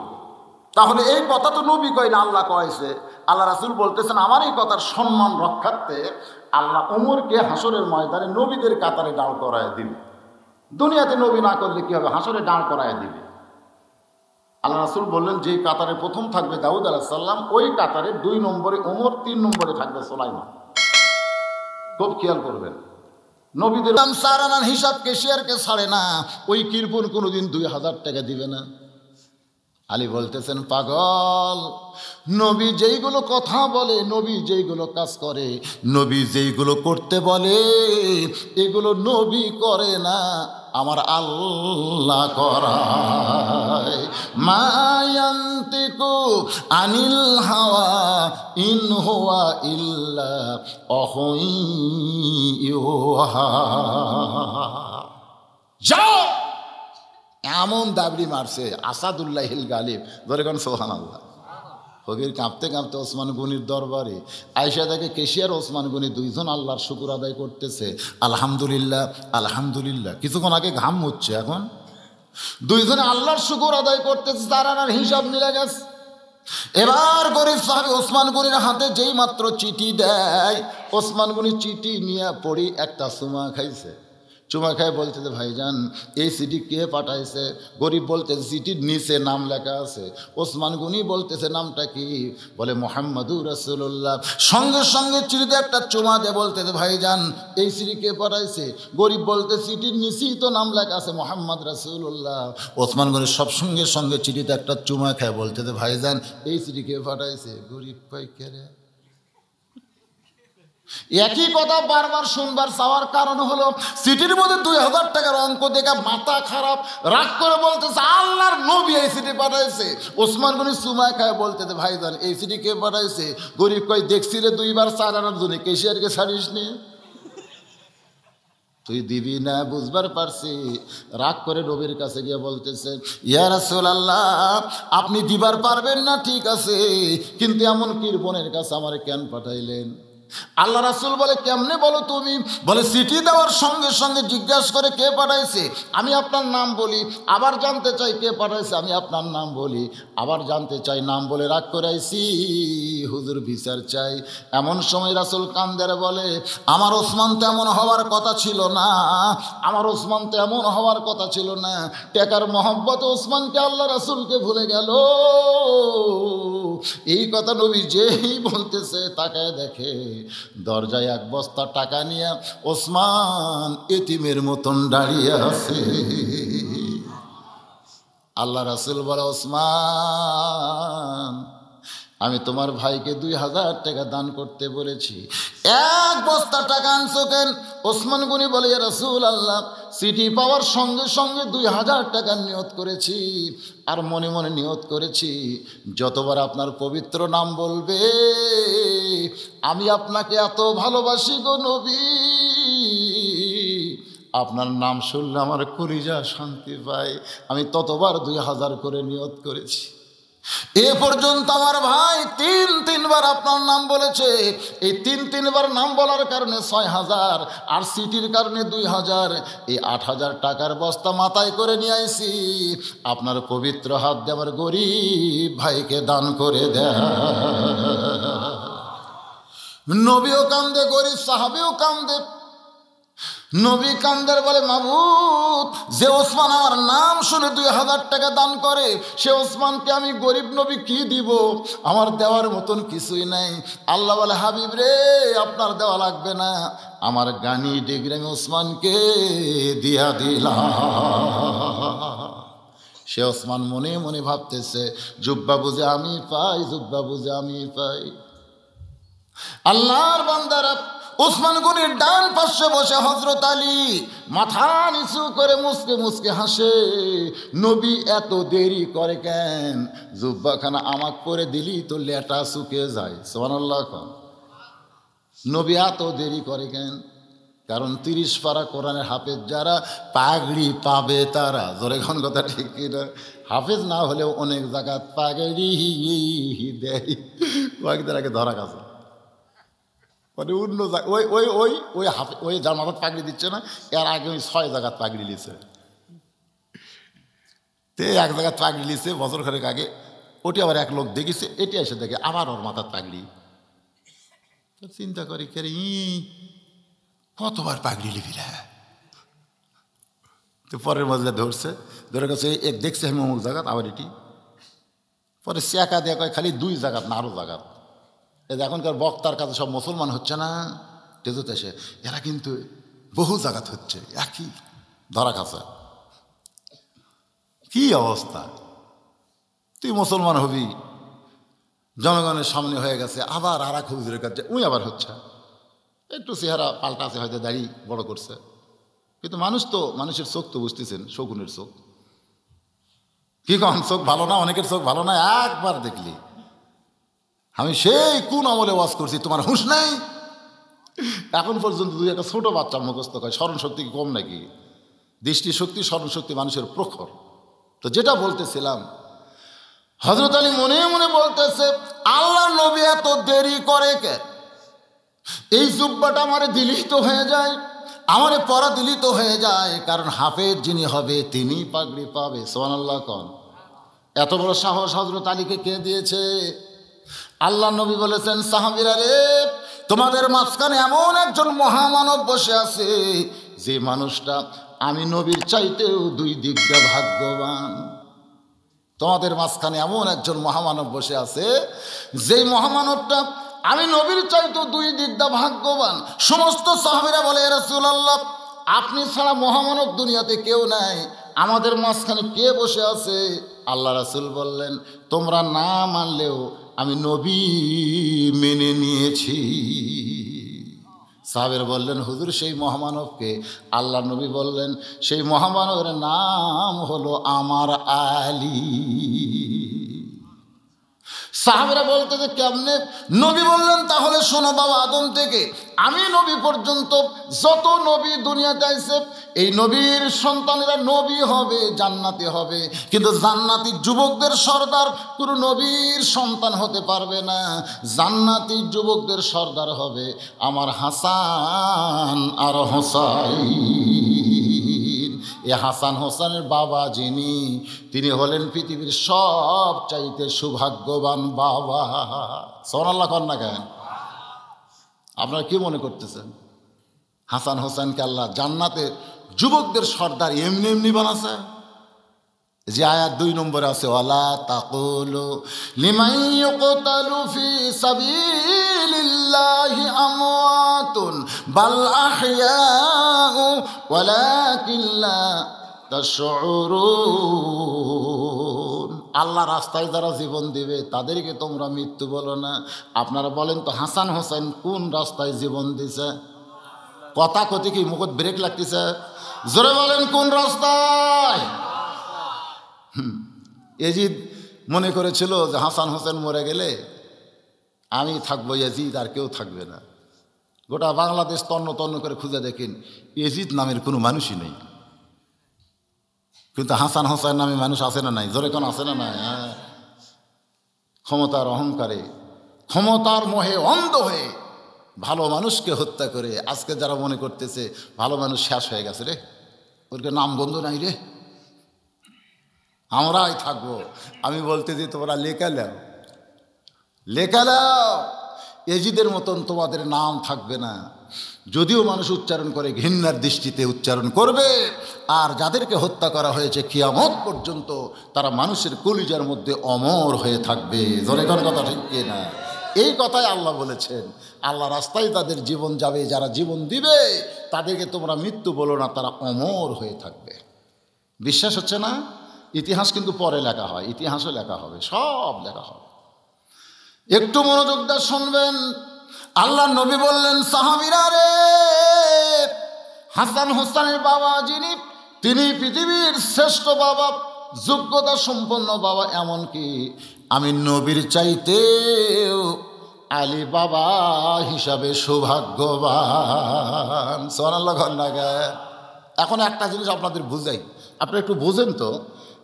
[SPEAKER 2] তাহলে এই কথা তো নবী কয় না, আল্লাহ কয়েছে। আল্লাহ রাসূল বলতেছেন, আমার এই কথার সম্মান রক্ষার্থে আল্লাহ ওমরকে হাসরের ময়দানে নবীদের কাতারে দাঁড় করাইয়া দিবে। দুনিয়াতে নবী না করলে কি হবে? হাসরে দাঁড় করাইয়া দিবে। আল্লাহ রাসূল বললেন, যে কাতারে প্রথম থাকবে দাউদ আলাইহিস সালাম, ওই কাতারে 2 নম্বরে ওমর, 3 নম্বরে থাকবে সুলাইমান। খুব খেয়াল করবেন, নবীদের সারানার হিসাব কেশিয়ারকে ছাড়ে না, ওই কিরপুন কোনোদিন 2000 টাকা দিবে না। আলী বলতেছেন, পাগল, নবী যেইগুলো কথা বলে, নবী যেইগুলো কাজ করে, নবী যেইগুলো করতে বলে, এগুলো নবী করে না, আমার আল্লাহ করায়। মা ইয়ানতিকু আনিল হাওয়া ইন হুয়া ইল্লা ওয়াহয়ুন ইউহা। যাও, এমন দাবড়ি মারছে আসাদুল্লাহিল গালিব। ধরে কোন সুবহানাল্লাহ। ফকির কাঁপতে কাঁপতে ওসমান গনির দরবারে আয়েশা দেখে কেশিয়ার ওসমান গনি দুইজন আল্লাহর শুকর আদায় করতেছে, আলহামদুলিল্লাহ আলহামদুলিল্লাহ। কিছুক্ষণ আগে ঘাম মুছছে, এখন দুইজনে আল্লাহর শুকর আদায় করতেছে, তারার হিসাব মিলে গেছে। এবার গরিব সাহাবী ওসমান গনির হাতে যেই মাত্র চিঠি দেয়, ওসমান গনি চিঠি নিয়ে পড়ি একটা চুমা খাইছে। চুমা খায় বলতেছে, ভাইজান এই চিঠি কে পাঠাইছে? গরিব বলতেছে, চিঠির নিচে নাম লেখা আছে। ওসমান গনি বলতেছে, নামটা কি? বলে মুহাম্মাদুর রাসূলুল্লাহ। সঙ্গে সঙ্গে চিঠিতে একটা চুমা দিয়ে বলতেছে, ভাইজান এই চিঠি কে পাঠাইছে? গরিব বলতে, চিঠির নিচেই তো নাম লেখা আছে মুহাম্মদ রাসূলুল্লাহ। ওসমান গনি সব সঙ্গে সঙ্গে চিঠিতে একটা চুমা খায় বলতেছে, ভাইজান এই চিঠি কে পাঠাইছে? গরিব কয়, কে রে? একই কথা বারবার শুনবার চাওয়ার কারণ হলো, সিটির মধ্যে 2000 টাকার অঙ্ক দেখে মাথা খারাপ, রাগ করে বলতেছে, আল্লাহর নবী এই সিটি পাঠাইছে। ওসমান গনি চুমা খায় বলতেছে, ভাইজান এই সিটি কে পাঠাইছে? গরিব কয়, দেখছি রে 2 বার 4 আনার জন্য, কেশিয়ারকে ছাড়িস নি? তুই দিবি না বুঝবার পারছি। রাগ করে নবীর কাছে গিয়ে বলতেছে, ইয়া রাসূলুল্লাহ আপনি দিবার পারবেন না ঠিক আছে, কিন্তু এমন কিরপনের কাছে আমার কেন পাঠাইলেন? আল্লাহ রাসূল বলে, কেমনে বলো তুমি? বলে, চিঠি দেওয়ার সঙ্গে সঙ্গে জিজ্ঞাসা করে কে পাঠাইছে, আমি আপনার নাম বলি, আবার জানতে চাই কে পাঠাইছে, আমি আপনার নাম বলি, আবার জানতে চাই, নাম বলে রাগ করে আইছি, হুজুর বিচার চাই। এমন সময় রাসূল কান্দেরে বলে, আমার ওসমান তো এমন হওয়ার কথা ছিল না, আমার ওসমান তো এমন হওয়ার কথা ছিল না। টাকার মহব্বত ওসমানকে আল্লাহ রাসূলকে ভুলে গেল। এই কথা নবী যেই বলতেছে, তাকায় দেখে দরজায় 1 বস্তা টাকা নিয়ে ওসমান এতিমের মতন দাঁড়িয়ে আছে। আল্লাহ রাসূল বলে, ওসমান আমি তোমার ভাইকে 2000 টাকা দান করতে বলেছি, 1 বস্তা টাকা আনছো কেন? ওসমান গনি বলে, ইয়া রাসূলুল্লাহ চিঠি পাওয়ার সঙ্গে সঙ্গে 2000 টাকা নিয়ত করেছি, আর মনে মনে নিয়ত করেছি যতবার আপনার পবিত্র নাম বলবে আমি আপনাকে এত ভালোবাসি গো নবী, আপনার নাম শুনলে আমার কলিজা শান্তি পায়। আমি ততবার 2000 করে নিয়ত করেছি। এ পর্যন্ত আমার ভাই তিনবার আপনার নাম বলেছে। এই তিনবার নাম বলার কারণে 6000, আর সিটির কারণে 2000, এই 8000 টাকার বস্তা মাথায় করে নিয়ে আইছি। আপনার পবিত্র হাত দিয়ে আমার গরিব ভাইকে দান করে দেয়। নবীও কান্দে, গরিব সাহাবীও কান্দে। নবী কান্দের বলে, মাবুদ, যে ওসমান আমার নাম শুনে 2000 টাকা দান করে, সে ওসমানকে আমি গরিব নবী কি দিব? আমার দেওয়ার মতন কিছুই নাই। আল্লাহ বলে, হাবিব রে, আপনার দেওয়া লাগবে না, আমার গানি ডিগ্রি আমি ওসমানকে দিয়া দিলাম। সে ওসমান মনে মনে ভাবতেছে, জুব্বা বুঝে আমি পাই, জুব্বা বুঝে আমি পাই। আল্লাহর বান্দারা, ওসমান গনির ডান পাশে বসে হযরত আলী মাথা নিচু করে মুসকে মুসকে হাসে। নবী এত দেরি করে কেন? জুব্বাখানা আমাক করে দিলি তো লেটা শুকে যায়। সুবহানাল্লাহ। নবী এত দেরি করে কেন? কারণ 30 পারা কোরআনের হাফেজ যারা, পাগড়ি পাবে তারা। জোরে কোন কথা ঠিক কিনা? হাফেজ না হলেও অনেক জায়গাত পাগড়ি দেয়। কয়েকদিন আগে ধরা গেছে, মানে অন্য ওই ওই ওই ওই হাফে ওই যার মাথার পাগড়ি দিচ্ছে না, এর আগে ওই 6 জায়গাত পাগড়ি লিছে। তে এক জায়গায় পাগড়ি লিছে বছর খানেক আগে, ওটি আবার এক লোক দেখেছে, এটি এসে দেখে আবার ওর মাথার পাগড়ি। চিন্তা করি, কে রে, কতবার পাগড়ি লিবি রে? তো পরের মধ্যে ধরছে, ধরে গেছে এক দেখছে আমি অমুক জায়গাত, আবার এটি। পরে চেকা দেয়া কয় খালি 2 জায়গাত না, আরও জায়গাত। এখনকার বক্তার কাছে সব মুসলমান হচ্ছে না, টেজোতে এসে এরা কিন্তু বহু জায়গাত হচ্ছে, একই ধরা খাচ্ছে। কি অবস্থা! তুই মুসলমান হবি, জনগণের সামনে হয়ে গেছে, আবার আর এক হুজুরের কাছে উই আবার হচ্ছে। একটু চেহারা পাল্টাছে, হয়তো দাড়ি বড় করছে, কিন্তু মানুষ তো, মানুষের চোখ তো বুঝতেছেন, শকুনের চোখ। কি কন, চোখ ভালো না? অনেকের চোখ ভালো না। একবার দেখলি, আমি সেই কোন আমলে ওয়াজ করছি, তোমার হুঁশ নাই? এখন পর্যন্ত 2-1 ছোট বাচ্চা মুখস্থ করে। স্মরণশক্তি কি কম নাকি? দৃষ্টিশক্তি, স্মরণশক্তি মানুষের প্রখর। তো যেটা বলতেছিলাম, হযরত আলী মনে মনে বলতেছে, আল্লাহ নবী এত দেরি করে কে? এই জুব্বাটা আমারে দিলি তো হয়ে যায়, আমারে পরা দিলি তো হয়ে যায়, কারণ হাফেজ যিনি হবে তিনি পাগড়ি পাবে। সুবহানাল্লাহ কোন। এত বড় সাহস হযরত আলীকে কে দিয়েছে? আল্লাহ নবী বলেছেন, সাহাবীরা রে, তোমাদের মাঝখানে এমন একজন মহামানব বসে আছে, যে মানুষটা আমি নবীর চাইতেও 2 দিক দিয়ে ভাগ্যবান। তোমাদের মাঝখানে এমন একজন মহামানব বসে আছে, যেই মহামানবটা আমি নবীর চাইতেও 2 দিক দিয়ে ভাগ্যবান। সমস্ত সাহাবীরা বলে, ইয়া রাসূলুল্লাহ, আপনি ছাড়া মহামানব দুনিয়াতে কেউ নাই, আমাদের মাঝখানে কে বসে আছে? আল্লাহ রাসূল বললেন, তোমরা না মানলেও আমি নবী মেনে নিয়েছি। সাহাবের বললেন, হুজুর সেই মহামানবকে? আল্লাহ নবী বললেন, সেই মহামানবের নাম হলো আমার আলী। সাহাবেরা বলতে যে কেমনে? নবী বললেন, তাহলে শোনো বাবা, আদম থেকে আমি নবী পর্যন্ত যত নবী দুনিয়াতে আইছে, এই নবীর সন্তানেরা নবী হবে, জান্নাতি হবে, কিন্তু জান্নাতি যুবকদের সর্দার কোনো নবীর সন্তান হতে পারবে না। জান্নাতি যুবকদের সর্দার হবে আমার হাসান আর হোসাইন। এ হাসান হোসেনের বাবা যিনি, তিনি হলেন পৃথিবীর সব চাইতে সৌভাগ্যবান বাবা। সুবহানাল্লাহ কন না কেন? আপনারা কি মনে করতেছেন হাসান হোসেনকে আল্লাহ জান্নাতে যুবকদের সর্দার এমনি এমনি বানাছে? যে আয়াত 2 নম্বরে আছে, ওয়ালা তাকুলু লিমান ইউকতালু ফি সাবিলিল্লাহি আমওয়াতুন বাল আহইয়াউ ওয়ালাকিন লা তাশউরুন। আল্লাহ রাস্তায় যারা জীবন দিবে তাদেরকে তোমরা মৃত্যু বলো না। আপনারা বলেন তো, হাসান হোসেন কোন রাস্তায় জীবন দিছে? কথা কথি কি মুখত ব্রেক লাগতেছে? জোরে বলেন, কোন রাস্তায়? ইয়াজিদ মনে করেছিল যে হাসান হোসেন মরে গেলে আমি থাকবো, ইয়াজিদ আর কেউ থাকবে না। গোটা বাংলাদেশ তন্ন তন্ন করে খুঁজে দেখেন এজিদ নামের কোনো মানুষই নেই, কিন্তু হাসান হোসাইন নামে মানুষ আছে না নাই? জোরে কোন আছে না নাই? হ্যাঁ, ক্ষমতার অহংকারে, ক্ষমতার মোহে অন্ধ হয়ে ভালো মানুষকে হত্যা করে আজকে যারা মনে করতেছে ভালো মানুষ শেষ হয়ে গেছে রে, ওরকে নাম গন্ধ নাই রে, আমরাই থাকবো। আমি বলতে যে তোমরা লেখা লাও, লেখা লাও, এজিদের মতন তোমাদের নাম থাকবে না। যদিও মানুষ উচ্চারণ করে ঘৃণার দৃষ্টিতে উচ্চারণ করবে, আর যাদেরকে হত্যা করা হয়েছে কিয়ামত পর্যন্ত তারা মানুষের কলিজার মধ্যে অমর হয়ে থাকবে। জোরে কোন কথা ঠিক কি না? এই কথাই আল্লাহ বলেছেন। আল্লাহ রাস্তায় তাদের জীবন যাবে, যারা জীবন দিবে তাদেরকে তোমরা মৃত্যু বলো না, তারা অমর হয়ে থাকবে। বিশ্বাস হচ্ছে না? ইতিহাস কিন্তু পরে লেখা হয়, ইতিহাসও লেখা হবে, সব লেখা হবে। একটু মনোযোগ দিয়ে শুনবেন। আল্লাহ নবী বললেন, সাহাবীরা রে, হাসান হোসেনের বাবা যিনি, তিনি পৃথিবীর শ্রেষ্ঠ বাবা, যোগ্যতা সম্পন্ন বাবা, এমনকি আমি নবীর চাইতেও আলী বাবা হিসাবে সৌভাগ্যবান। সুবহানাল্লাহ। এখন একটা জিনিস আপনাদের বুঝাই, আপনারা একটু বোঝেন তো,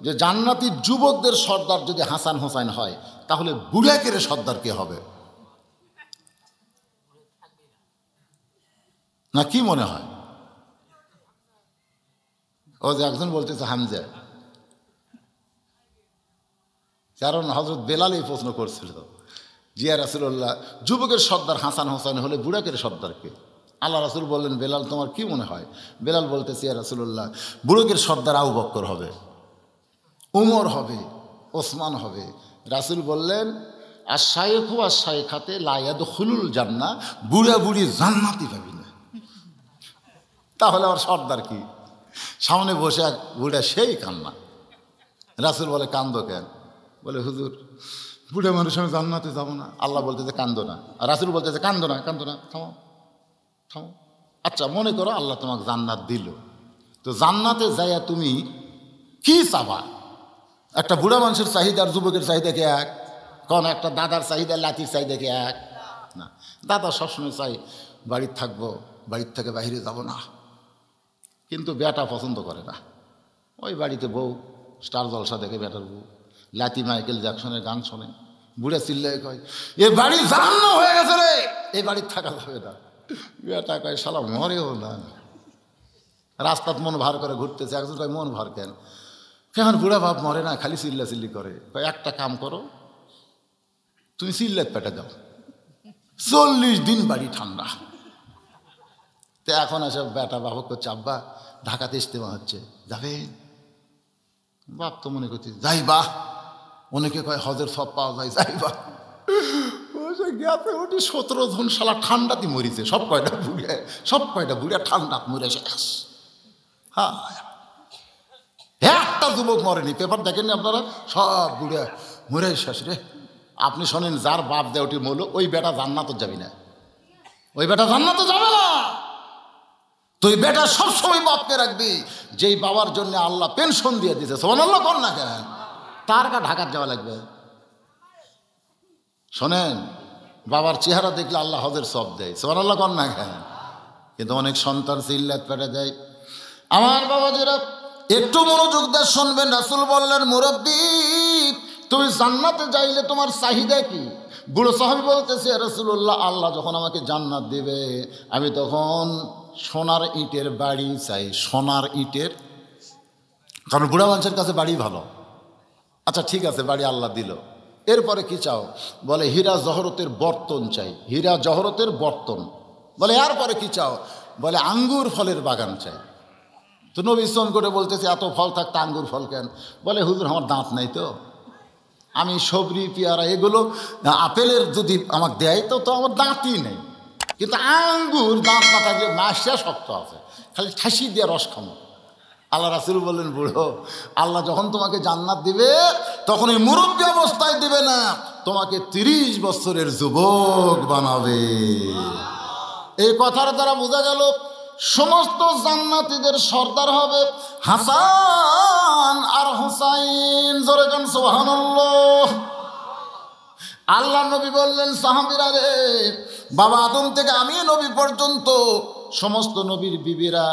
[SPEAKER 2] যে জান্নাতি যুবকদের সর্দার যদি হাসান হোসাইন হয়, তাহলে বুড়াকের সর্দার কে হবে? না কি মনে হয়? ও যে একজন বলতেছে হামজা, কারণ হযরত বেলাল এই প্রশ্ন করছিল, জিয়া রাসূলুল্লাহ, যুবকের সর্দার হাসান হোসেন হলে বুড়াকের সর্দার কে? আল্লাহ রাসূল বললেন, বেলাল তোমার কি মনে হয়? বেলাল বলতেছে, ইয়া রাসূলুল্লাহ, বুড়াকের সর্দার আবু বকর হবে, উমর হবে, ওসমান হবে। রাসূল বললেন, আর শায়েখু আর শায়েখাতে লা ইয়াদখুলুল জান্নাহ, বুড়া বুড়ি জান্নাতই পাবি না। তাহলে আর সর্দার কি? সামনে বসে এক বুড়া, সেই কান্না। রাসূল বলে, কান্দো কেন? বলে, হুজুর, বুড়া মানুষ আমি জান্নাতে যাবো না। আল্লাহ বলতেছে কান্দো না, আর রাসূল বলতেছে কান্দো না, কান্দো না, থামো থামো। আচ্ছা, মনে করো আল্লাহ তোমাকে জান্নাত দিল, তো জান্নাতে যাইয়া তুমি কি চাবা? একটা বুড়া মানুষের চাহিদা আর যুবকের চাহিদা কি এক? কারণ একটা দাদার চাহিদা লাতির চাহিদা কি এক? না, দাদা সবসময় চাই বাড়ির থাকবো, বাড়ির থেকে বাইরে যাব না, কিন্তু বেটা পছন্দ করে না। ওই বাড়িতে বউ, স্টার জলসা দেখে বেটার বউ, লাতি মাইকেল জ্যাকসনের গান শোনে, বুড়া চিল্লায় কয়, এ বাড়ি জাহান্নাম হয়ে গেছে রে, এই বাড়ির থাকা যাবে না। বেটা কয়, শালা মরেও না। রাস্তাত মন ভার করে ঘুরতেছে, একজন কয়, মন ভার কেন? কেমন বুড়া বাপ মরে না, খালি চিল্লা চিল্লি করে। কয়, একটা কাম করো, তুমি চিল্লাত পেটে দাও, 40 দিন বাড়ি ঠান্ডা। তো এখন আসে বেটা বাবক করছে, আব্বা ঢাকাতে ইজতেমা হচ্ছে, যাবেন? বাপ তো মনে করছে যাইবা, অনেকে কয় হজের সব পাওয়া যায়, যাইবা। গ্যাপে ওটি 17 জন শালা ঠান্ডাতে মরিছে, সব কয়টা বুড়ে ঠান্ডা মরে শেষ। হ্যাঁ, একটা যুবক মরেনি, পেপার দেখেননি আপনারা? সব বুড়ে মরে শেষ রে। আপনি শোনেন, যার বাপ দেয় ওটি মরল, ওই বেটা জান্নাত যাবি না, ওই বেটা জান্নাত যাবে না। তুই বেটা সবসময় বাপকে রাখবি, যেই বাবার জন্য আল্লাহ পেনশন দিয়ে দিতে। সুবহানাল্লাহ কর না কেন? তার কা ঢাকার যাওয়া লাগবে? শোনেন, বাবার চেহারা দেখলে আল্লাহ হজের সব দেয়। সুবহানাল্লাহ কর না কেন? কিন্তু অনেক সন্তান চিল্লাত পেটে দেয়। আমার বাবাজিরা একটু মনোযোগ দিয়ে শুনবেন। রাসূল বললেন, মুরব্বী, তুমি জান্নাতে যাইলে তোমার চাহিদা কি? বুড়ো সাহাবী বলতেছে, রাসূলুল্লাহ, আল্লাহ যখন আমাকে জান্নাত দিবে, আমি তখন সোনার ইটের বাড়ি চাই, সোনার ইটের। কারণ বুড়া মানুষের কাছে বাড়ি ভালো। আচ্ছা ঠিক আছে, বাড়ি আল্লাহ দিল, এরপরে কি চাও? বলে, হীরা জহরতের বর্তন চাই, হীরা জহরতের বর্তন। বলে, এরপরে কি চাও? বলে, আঙ্গুর ফলের বাগান চাই। তো নবী ইসলাম করে বলতেছে, এত ফল থাকতে আঙ্গুর ফল কেন? বলে, হুজুর, আমার দাঁত নাই তো, আমি সবরি পেয়ারা এগুলো আপেলের যদি আমাকে দেয় তো আমার দাঁতই নেই, কিন্তু আঙ্গুর দাঁত না থাকলে মাসিয়া শক্ত আছে, খালি ঠাসি দিয়ে রস খামো। আল্লাহ রাসূল বললেন, বুড়ো, আল্লাহ যখন তোমাকে জান্নাত দিবে তখন এই মুরব্বী অবস্থায় দিবে না, তোমাকে 30 বছরের যুবক বানাবে। এই কথার দ্বারা বোঝা গেল সমস্ত জান্নাতীদের সর্দার হবে হাসান আর হুসাইন। জোরে গান সুবহানাল্লাহ। আল্লাহ নবী বললেন, সাহাবীরা রে, বাবা আদম থেকে আমি নবী পর্যন্ত সমস্ত নবীর বিবিরা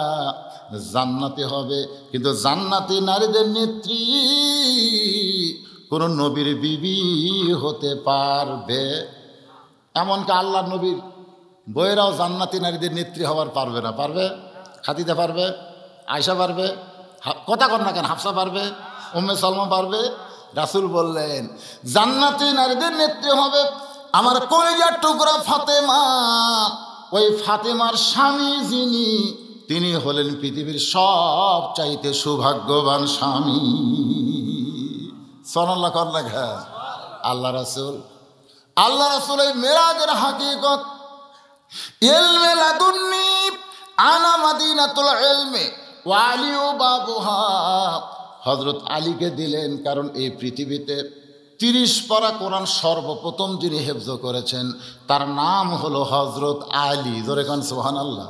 [SPEAKER 2] জান্নাতে হবে, কিন্তু জান্নাতি নারীদের নেত্রী কোন নবীর বিবি হতে পারবে? এমনকি আল্লাহর নবীর বইয়েরাও জান্নাতি নারীদের নেত্রী হওয়ার পারবে না। পারবে? খাদিজা পারবে? আয়েশা পারবে? কথা কর না কেন? হাফসা পারবে? উম্মে সালমা পারবে? রাসূল বললেন জান্নাতি নারীদের নেত্রী হবে আমার কলিজার টুকরা ফাতেমা। ওই ফাতেমার স্বামী যিনি, তিনি হলেন পৃথিবীর সব চাইতে সৌভাগ্যবান স্বামী। সুবহানাল্লাহ কর না ঘা। আল্লাহ রাসূল এই মেরাজের হাকিকত ইলমে লাদুন্নি আনা মাদিনাতুল ইলমি ওয়া আলিউ বাবুহা হযরত আলীকে দিলেন, কারণ এই পৃথিবীতে 30 পারা কোরআন সর্বপ্রথম যিনি হেফজ করেছেন তার নাম হলো হযরত আলী। জোরে কান সুবহানাল্লাহ।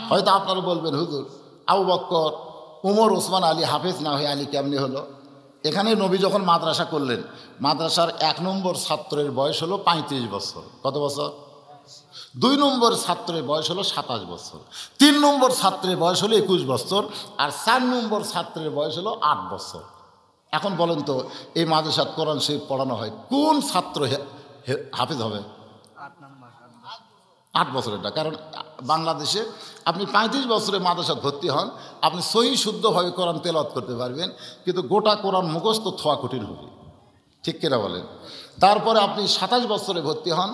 [SPEAKER 2] হয়তো আপনারা বলবেন হুজুর আবু বকর, উমর, ওসমান আলী হাফেজ না হয়ে আলী কেমনি হলো? এখানে নবী যখন মাদ্রাসা করলেন, মাদ্রাসার 1 নম্বর ছাত্রের বয়স হলো 35 বছর। কত বছর? 2 নম্বর ছাত্রের বয়স হলো 27 বছর, 3 নম্বর ছাত্রের বয়স হলো 21 বছর, আর 4 নম্বর ছাত্রের বয়স হলো 8 বছর। এখন বলেন তো এই মাদ্রাসাত কোরআন শরীফ পড়ানো হয়, কোন ছাত্র হাফেজ হবে? 8 বছরেরটা। কারণ বাংলাদেশে আপনি 35 বছরে মাদ্রাসাত ভর্তি হন, আপনি সহি শুদ্ধভাবে কোরআন তেলাওয়াত করতে পারবেন, কিন্তু গোটা কোরআন মুখস্থ থোয়া কঠিন হবে। ঠিক কিনা বলেন? তারপরে আপনি 27 বছরে ভর্তি হন,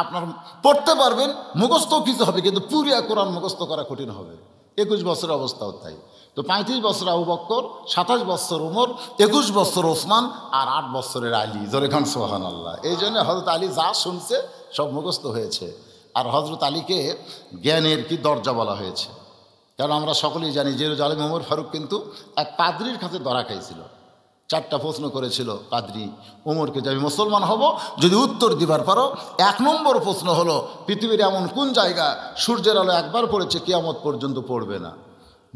[SPEAKER 2] আপনার পড়তে পারবেন, মুখস্থ কিছু হবে, কিন্তু পুরিয়া কোরআন মুখস্থ করা কঠিন হবে। 21 বছরের অবস্থাও তাই। তো 35 বছর আবু বকর, 27 বছর উমর, 21 বছর ওসমান, আর 8 বছরের আলী। জোরে খান সুবহানাল্লাহ। এই জন্য হযরত আলী যা শুনছে সব মুখস্থ হয়েছে। আর হযরত আলীকে জ্ঞানের কি দরজা বলা হয়েছে, কারণ আমরা সকলেই জানি জেরুজালেম ওমর ফারুক কিন্তু এক পাদ্রির কাছে ধরা খাইছিল। 4টা প্রশ্ন করেছিল পাদ্রি ওমরকে যে আমি মুসলমান হব যদি উত্তর দিবার পারো। 1 নম্বর প্রশ্ন হলো পৃথিবীর এমন কোন জায়গা সূর্যের আলো একবার পড়েছে কিয়ামত পর্যন্ত পড়বে না।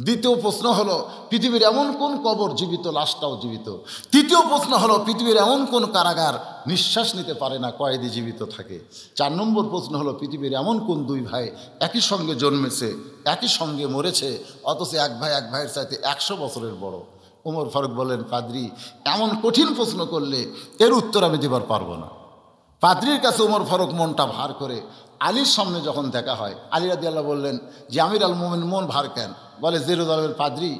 [SPEAKER 2] 2য় প্রশ্ন হলো পৃথিবীর এমন কোন কবর জীবিত, লাশটাও জীবিত। 3য় প্রশ্ন হলো পৃথিবীর এমন কোন কারাগার নিঃশ্বাস নিতে পারে না, কয়েদি জীবিত থাকে। 4 নম্বর প্রশ্ন হলো পৃথিবীর এমন কোন 2 ভাই একই সঙ্গে জন্মেছে, একই সঙ্গে মরেছে, অথচ এক ভাইয়ের চাইতে 100 বছরের বড়। ওমর ফারুক বললেন পাদ্রি এমন কঠিন প্রশ্ন করলে এর উত্তর আমি দিবার পারবো না। পাদ্রির কাছে ওমর ফারুক মনটা ভার করে আলীর সামনে যখন দেখা হয়, আলী রাদিয়াল্লাহু বললেন যে আমির আল মোমিন মন ভার কেন? বলে জেরুজালেমের পাদ্রি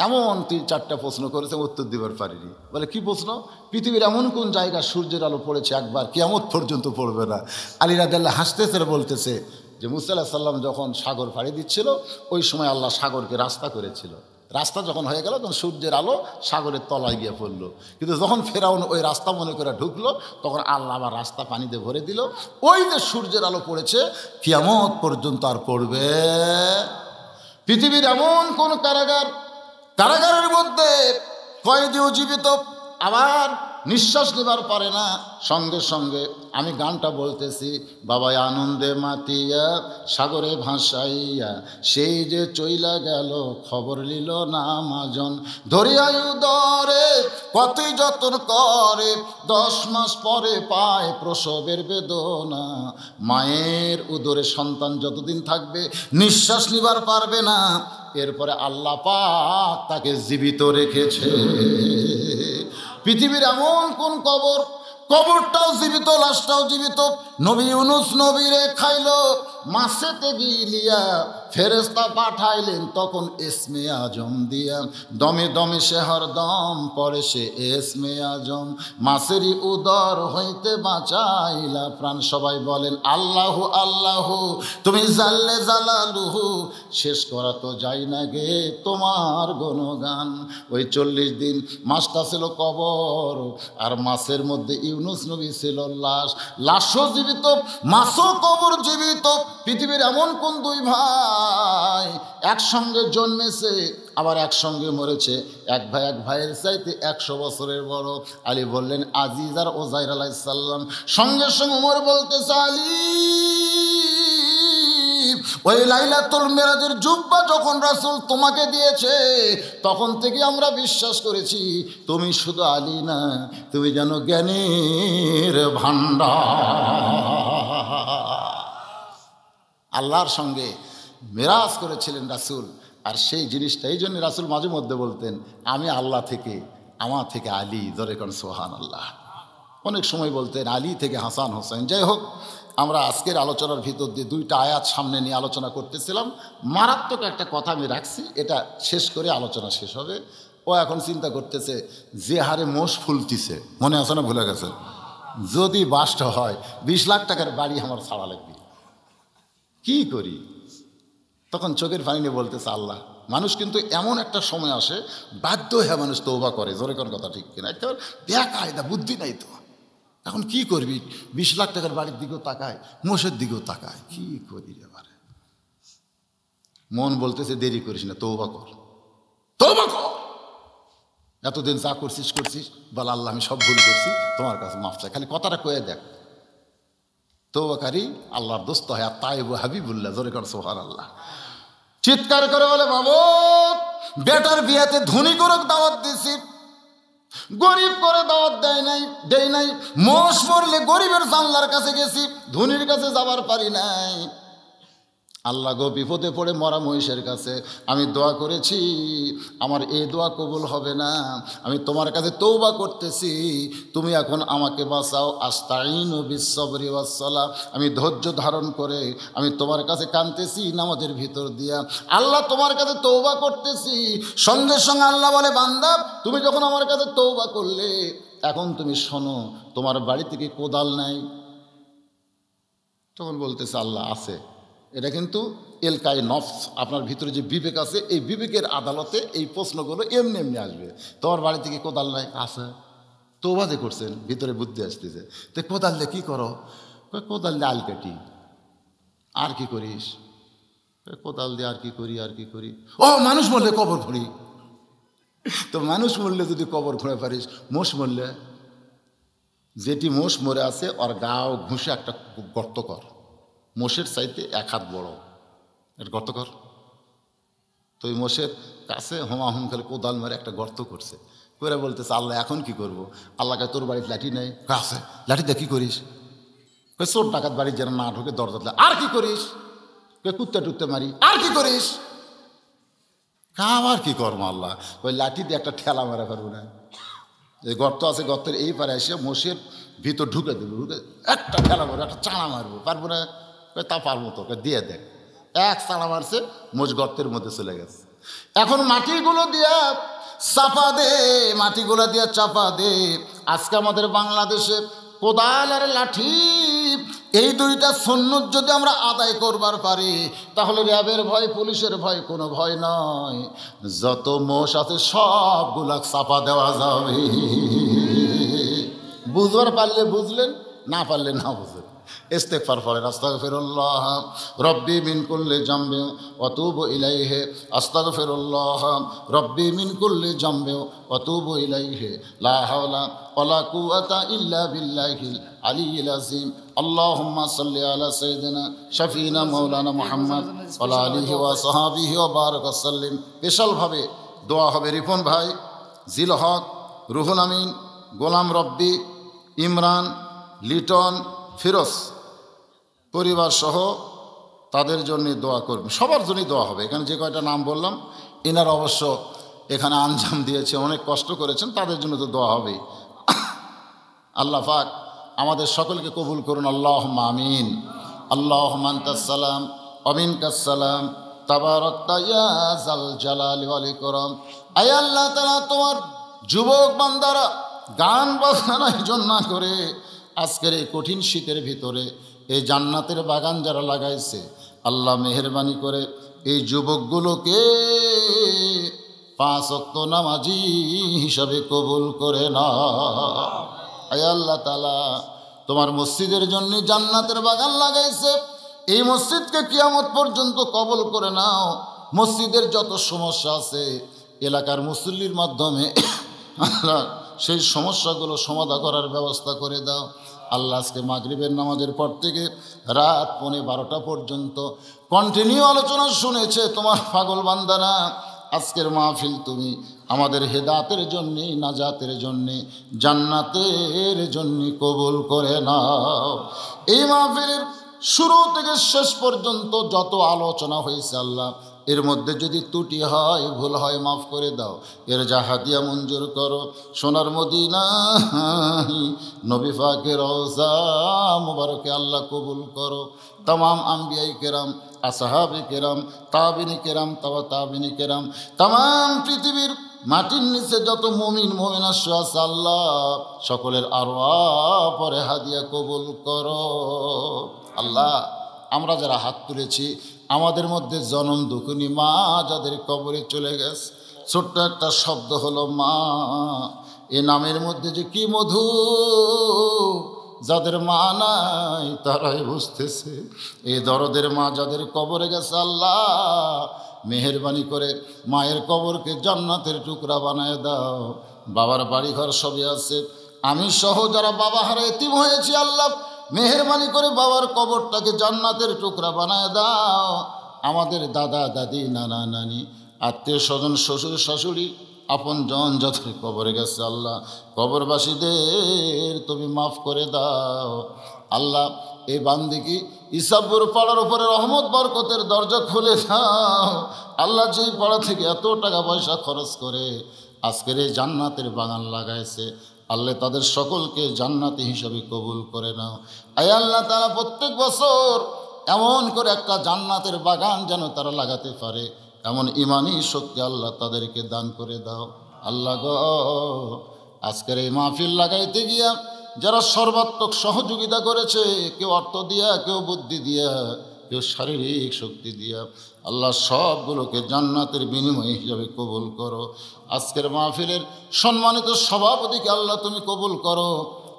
[SPEAKER 2] এমন 3-4টা প্রশ্ন করেছে উত্তর দিবার পারিনি। বলে কি প্রশ্ন? পৃথিবীর এমন কোন জায়গা সূর্যের আলো পড়েছে একবার, কিয়ামত পর্যন্ত পড়বে না। আলী রাদিয়াল্লাহু হাসতেছে, বলতেছে যে মুসা আলাইহিস সালাম যখন সাগর পাড়ি দিচ্ছিল ওই সময় আল্লাহ সাগরকে রাস্তা করেছিল। রাস্তা যখন হয়ে গেল তখন সূর্যের আলো সাগরের তলায় গিয়ে পড়লো, কিন্তু যখন ফেরাউন ওই রাস্তা মনে করে ঢুকলো তখন আল্লাহ আবার রাস্তা পানিতে ভরে দিল। ওই যে সূর্যের আলো পড়েছে কিয়ামত পর্যন্ত আর পড়বে। পৃথিবীর এমন কোন কারাগারের মধ্যে কয়েদিও জীবিত, আবার নিঃশ্বাস নেবার পারে না। সঙ্গে সঙ্গে আমি গানটা বলতেছি, বাবাই আনন্দে মাতিয়া সাগরে ভাসাইয়া সেই যে চইলা গেল খবর নিল না মাজন, ধরিয়াই উদরে কতই যতন করে 10 মাস পরে পায় প্রসবের বেদনা। মায়ের উদরে সন্তান যতদিন থাকবে নিঃশ্বাস নিবার পারবে না, এরপরে আল্লাহ পাক তাকে জীবিত রেখেছে। পৃথিবীর এমন কোন কবরটাও জীবিত, লাশটাও জীবিত। নবী ইউনুস নবীরে খাইলো মাছেতে গিলিয়া, ফেরেশতা পাঠাইলেন তখন ইসমে আজম দিয়া, দমে দমে সে হরদম পড়ে সে ইসমে আজম, মাছেরই উদর হইতে বাঁচাইলা প্রাণ। সবাই বলেন আল্লাহু আল্লাহু, তুমি জাল্লে জালালুহু, শেষ করা তো যাই না গে তোমার গুণগান। ওই 40 দিন মাছটা ছিল কবর, আর মাছের মধ্যে ইউনুস নবী ছিল লাশ। লাশও জীবিত, মাছও কবর জীবিত। পৃথিবীর এমন কোন 2 ভাই একসঙ্গে জন্মেছে আবার একসঙ্গে মরেছে, এক ভাইয়ের চাইতে 100 বছরের বড়। আলী বললেন আজিজ আর ওজাইর আলাইহিস সালাম। সঙ্গে সঙ্গে ওমর বলতেছে আলী, ওই লাইলাতুল মিরাজের জুব্বা যখন রাসূল তোমাকে দিয়েছে তখন থেকে আমরা বিশ্বাস করেছি তুমি শুধু আলী না, তুমি যেন জ্ঞানের ভান্ডার। আল্লাহর সঙ্গে মেরাজ করেছিলেন রাসূল। আর সেই জিনিসটা এই জন্য রাসূল মাঝে মধ্যে বলতেন, আমি আল্লাহ থেকে, আমার থেকে আলী, জোরে কোন সুবহানাল্লাহ। অনেক সময় বলতেন আলী থেকে হাসান হোসেন। যাই হোক, আমরা আজকের আলোচনার ভিতর দিয়ে দুইটা আয়াত সামনে নিয়ে আলোচনা করতেছিলাম। মারাত্মক একটা কথা আমি রাখছি, এটা শেষ করে আলোচনা শেষ হবে। ও এখন চিন্তা করতেছে যে হারে মোষ ফুলতিছে, মনে আছে না, ভুলে গেছে, যদি বাসটা হয় 20 লাখ টাকার বাড়ি আমার ছাড়া লাগবে, কি করি? তখন চোখের পানি নিয়ে বলতেছে আল্লাহ, মানুষ কিন্তু এমন একটা সময় আসে বাধ্য হয়ে মানুষ তওবা করে, জোরে কোন কথা ঠিক কিনা, একটা বেকায়দা বুদ্ধি নাই তো, এখন কি করবি? 20 লাখ টাকার বাড়ির দিকেও তাকায়, মোষের দিকেও তাকায়, কি করি এবারে? মন বলতেছে দেরি করিস না, তওবা কর, তওবা কর। এতদিন যা করছিস বল আল্লাহ আমি সব ভুল করছি, তোমার কাছে মাফ চাই, খালি কথাটা কয়ে দেখ। তওবাকারী আল্লাহর দোস্ত হয়, আর তাইবু হাবিবুল্লাহ, জোরে কর সুবহানাল্লাহ। চিৎকার করে বলে, মাবুদ বেটার বিয়াতে ধনী করে দাওয়াত দিছি, গরিব করে দাওয়াত দেই নাই। মোষ মরলে গরিবের জানলার কাছে গেছি, ধনীর কাছে যাবার পারি নাই। আল্লাহ গো, বিপদে পড়ে মরা মহিষের কাছে আমি দোয়া করেছি, আমার এই দোয়া কবুল হবে না, আমি তোমার কাছে তওবা করতেছি, তুমি এখন আমাকে বাঁচাও। আস্তাইনু বিস-সাবরি ওয়াস-সালাহ, আমি ধৈর্য ধারণ করে আমি তোমার কাছে কাঁদতেছি নামাজের ভিতর দিয়া। আল্লাহ তোমার কাছে তওবা করতেছি। সঙ্গে সঙ্গে আল্লাহ বলে, বান্দা তুমি যখন আমার কাছে তওবা করলে, এখন তুমি শোনো, তোমার বাড়ি থেকে কোদাল নাই? তখন বলতেছে আল্লাহ আছে। এটা কিন্তু এলকায় নফস, আপনার ভিতরে যে বিবেক আছে, এই বিবেকের আদালতে এই প্রশ্নগুলো এমনি এমনি আসবে। তোমার বাড়ি থেকে কোদাল নাই? আছে। তওবা যে করছেন, ভিতরে বুদ্ধি আসতেছে, তো কোদাল দিয়ে কী করো? কোদাল দিয়ে আল কাটি। আর কি করিস? কোদাল দিয়ে আর কি করি? ও মানুষ মরলে কবর খুঁড়ি। তো মানুষ মরলে যদি কবর খুঁড়ে পারিস, মোষ মরলে, যেটি মোষ মরে আছে ওর গাও ঘুষে একটা গর্ত কর, মোষের চাইতে 1 হাত বড়, এটা গর্ত কর। তো ওই মোষের কাছে হুমাহুম খেলে কোদাল মারে একটা গর্ত করছে, করে বলতেছে আল্লাহ এখন কি করব? আল্লাহকে তোর বাড়ির লাঠি নেই? কাছে লাঠি দিয়ে কী করিস? চোর ডাকাত বাড়ির যেন না ঢুকে দরজা। আর কি করিস? কুত্তে টুত্তে মারি। আর কি করিস? আবার কি করবো আল্লাহ? ওই লাঠি দিয়ে একটা ঠেলা মারা পারবো না? এই গর্ত আছে, গর্তের এই পারে এসে মোষের ভিতর ঢুকে দেবো, ঢুকে একটা ঠেলা মারবো, একটা চানা মারবো, পারবো না? তা পারবো, তোকে দিয়ে দেখ। এক চানা মারছে, মোষ গর্তের মধ্যে চলে গেছে। এখন মাটিগুলো দিয়া চাপা দে, মাটিগুলো দিয়া চাপা দে। আজকে আমাদের বাংলাদেশে কোদাল আর লাঠি, এই দুইটা সুন্নত যদি আমরা আদায় করবার পারি, তাহলে র্যাবের ভয়, পুলিশের ভয় কোনো ভয় নয়। যত মোষ আছে সবগুলা চাপা দেওয়া যাবে। বুঝবার পারলে বুঝলেন, না পারলে না বুঝলেন। ইস্তেগফার পড়েন, আস্তাগফিরুল্লাহ রব্বি মিন কুল্লি জামবি ওয়া তুবু ইলাইহি, আস্তাগফিরুল্লাহ রব্বি মিন কুল্লি জামবি ওয়া তুবু ইলাইহি, লা হাওলা ওয়ালা কুওয়াতা ইল্লা বিল্লাহিল আলিয়্যিল আযীম। আল্লাহুম্মা সাল্লি আলা সাইয়্যিদিনা শাফিনা মাওলানা মুহাম্মদ ওয়া আলা আলিহি ওয়া সাহাবিহি ওয়া বারাক সাল্লিম। স্পেশালভাবে দোয়া হবে রিপন ভাই, জিল হক, রুহুল আমিন, গোলাম রব্বি, ইমরান, লিটন, ফিরোজ পরিবার সহ তাদের জন্য দোয়া করবে, সবার জন্যই দোয়া হবে। এখানে যে কয়টা নাম বললাম, এনারা অবশ্য এখানে আঞ্জাম দিয়েছে, অনেক কষ্ট করেছেন, তাদের জন্য তো দোয়া হবে। আল্লাহ পাক আমাদের সকলকে কবুল করুন, আল্লাহুম্মা আমিন। আল্লাহুম্মা আনতাস সালাম ওয়া মিনকাস সালাম, তাবারাকতা ইয়া যাল জালালি ওয়াল ইকরাম। আয় আল্লাহ তাআলা, তোমার যুবক বান্দারা গান বাজনা আয়োজন না করে আজকের এই কঠিন শীতের ভিতরে এই জান্নাতের বাগান যারা লাগাইছে, আল্লাহ মেহেরবানি করে এই যুবকগুলোকে 5 ওয়াক্ত নামাজি হিসাবে কবুল করে না। আয় আল্লাহ তাআলা, তোমার মসজিদের জন্য জান্নাতের বাগান লাগাইছে, এই মসজিদকে কিয়ামত পর্যন্ত কবুল করে নাও। মসজিদের যত সমস্যা আছে এলাকার মুসল্লির মাধ্যমে আল্লাহ সেই সমস্যাগুলো সমাধান করার ব্যবস্থা করে দাও। আল্লাহ আজকে মাগরিবের নামাজের পর থেকে রাত 12:15 পর্যন্ত কন্টিনিউ আলোচনা শুনেছে তোমার পাগল বান্দারা। আজকের মাহফিল তুমি আমাদের হেদায়েতের জন্যে, নাজাতের জন্যে, জান্নাতের জন্যে কবুল করে নাও। এই মাহফিলের শুরু থেকে শেষ পর্যন্ত যত আলোচনা হয়েছে আল্লাহ, এর মধ্যে যদি ত্রুটি হয়, ভুল হয়, মাফ করে দাও। এর যা হাদিয়া মঞ্জুর করো। সোনার মদিনা নবী পাকের রওজা মুবারকে আল্লাহ কবুল করো। तमाम अम्बियाई केराम, আসহাবে কেরাম, তাবিনী কেরাম, তাবিনী কেরাম, तमाम পৃথিবীর মাটির নিচে যত মুমিন মুমিনা আছে আল্লাহ সকলের আরওয়াহ পরে হাদিয়া কবুল করো। আল্লাহ, আমরা যারা হাত তুলেছি, আমাদের মধ্যে জনম দুঃখিনী মা যাদের কবরে চলে গেছে, ছোট্ট একটা শব্দ হলো মা। এ নামের মধ্যে যে কি মধু, যাদের মা নাই তারাই বুঝতেছে। এই দরদের মা যাদের কবরে গেছে আল্লাহ মেহেরবানি করে মায়ের কবরকে জান্নাতের টুকরা বানায় দাও। বাবার বাড়ি ঘর সবই আছে, আমি সহ যারা বাবা হারা এতিম হয়েছি আল্লাহ মেহেরবানি করে বাবার কবরটাকে জান্নাতের টুকরা বানায় দাও। আমাদের দাদা দাদি, নানা নানি, আত্মীয় স্বজন, শ্বশুর শাশুড়ি, আপন জন যাদের কবরে গেছে আল্লাহ কবরবাসীদের তুমি মাফ করে দাও। আল্লাহ, এই বান্দিকে ইসাবুর পাড়ার উপরে রহমত বরকতের দরজা খুলে দাও। আল্লাহ, যেই পাড়া থেকে এত টাকা পয়সা খরচ করে আজকের এই জান্নাতের বাগান লাগাইছে আল্লাহ, তাদের সকলকে জান্নাতি হিসাবে কবুল করে নাও। আয় আল্লাহ, তারা প্রত্যেক বছর এমন করে একটা জান্নাতের বাগান যেন তারা লাগাতে পারে, এমন ইমানি শক্তি আল্লাহ তাদেরকে দান করে দাও। আল্লাহ গো, আজকের এই মাহফিল লাগাইতে গিয়া যারা সর্বাত্মক সহযোগিতা করেছে, কেউ অর্থ দিয়া, কেউ বুদ্ধি দিয়া, কেউ শারীরিক শক্তি দিয়া, আল্লাহ সবগুলোকে জান্নাতের বিনিময় হিসাবে কবুল করো। আজকের মাহফিলের সম্মানিত সভাপতিকে আল্লাহ তুমি কবুল করো,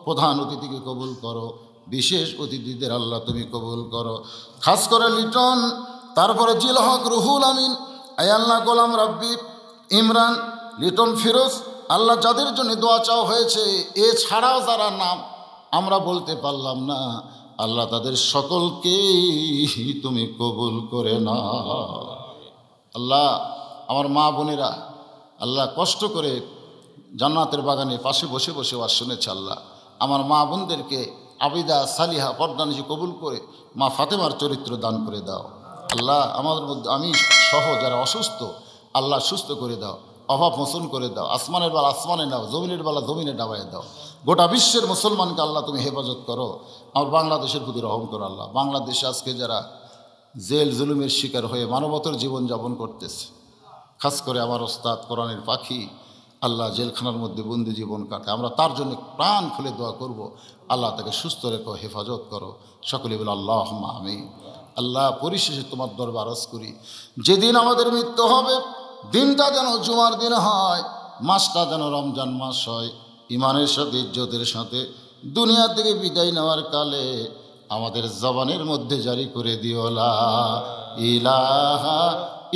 [SPEAKER 2] প্রধান অতিথিকে কবুল করো, বিশেষ অতিথিদের আল্লাহ তুমি কবুল করো। খাস করে লিটন, তারপরে জিল হক, রুহুল আমিন, আয় আল্লাহ, গোলাম রাব্বি, ইমরান, লিটন, ফিরোজ, আল্লাহ যাদের জন্য দোয়া চাওয়া হয়েছে, এছাড়াও যারা নাম আমরা বলতে পারলাম না আল্লাহ, তাদের সকলকে তুমি কবুল করে না। আল্লাহ, আমার মা বোনেরা আল্লাহ কষ্ট করে জান্নাতের বাগানে পাশে বসে বসে ওয়াজ শুনেছে আল্লাহ, আমার মা বোনদেরকে আবিদা, সালিহা, পর্দানিশি কবুল করে মা ফাতেমার চরিত্র দান করে দাও। আল্লাহ, আমাদের মধ্যে আমি সহ যারা অসুস্থ আল্লাহ সুস্থ করে দাও, অভাব মোচন করে দাও। আসমানের বেলা আসমানে নাও, জমিনের বেলা জমিনে ডাবায় দাও। গোটা বিশ্বের মুসলমানকে আল্লাহ তুমি হেফাজত করো। আমার বাংলাদেশের প্রতি রহম করো আল্লাহ। বাংলাদেশে আজকে যারা জেল জুলুমের শিকার হয়ে মানবতার জীবনযাপন করতেছে, খাস করে আমার ওস্তাদ কোরআনের পাখি আল্লাহ জেলখানার মধ্যে বন্দি জীবন কাটে, আমরা তার জন্য প্রাণ খুলে দোয়া করব। আল্লাহ তাকে সুস্থ রেখো, হেফাজত করো। সকলে বলে আল্লাহুম্মা আমিন। আল্লাহ, পরিশেষে তোমার দরবার আরজ করি, যেদিন আমাদের মৃত্যু হবে দিনটা যেন জুমার দিন হয়, মাসটা যেন রমজান মাস হয়, ইমানের সাথে, ইজ্জতের সাথে দুনিয়া থেকে বিদায় নেওয়ার কালে আমাদের জবানের মধ্যে জারি করে দিও লা ইলাহা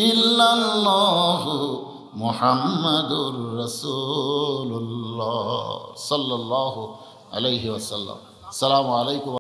[SPEAKER 2] ইল্লাল্লাহু মুহাম্মাদুর রাসূলুল্লাহ সাল্লাল্লাহু আলাইহি ওয়াসাল্লাম। আসসালামু আলাইকুম।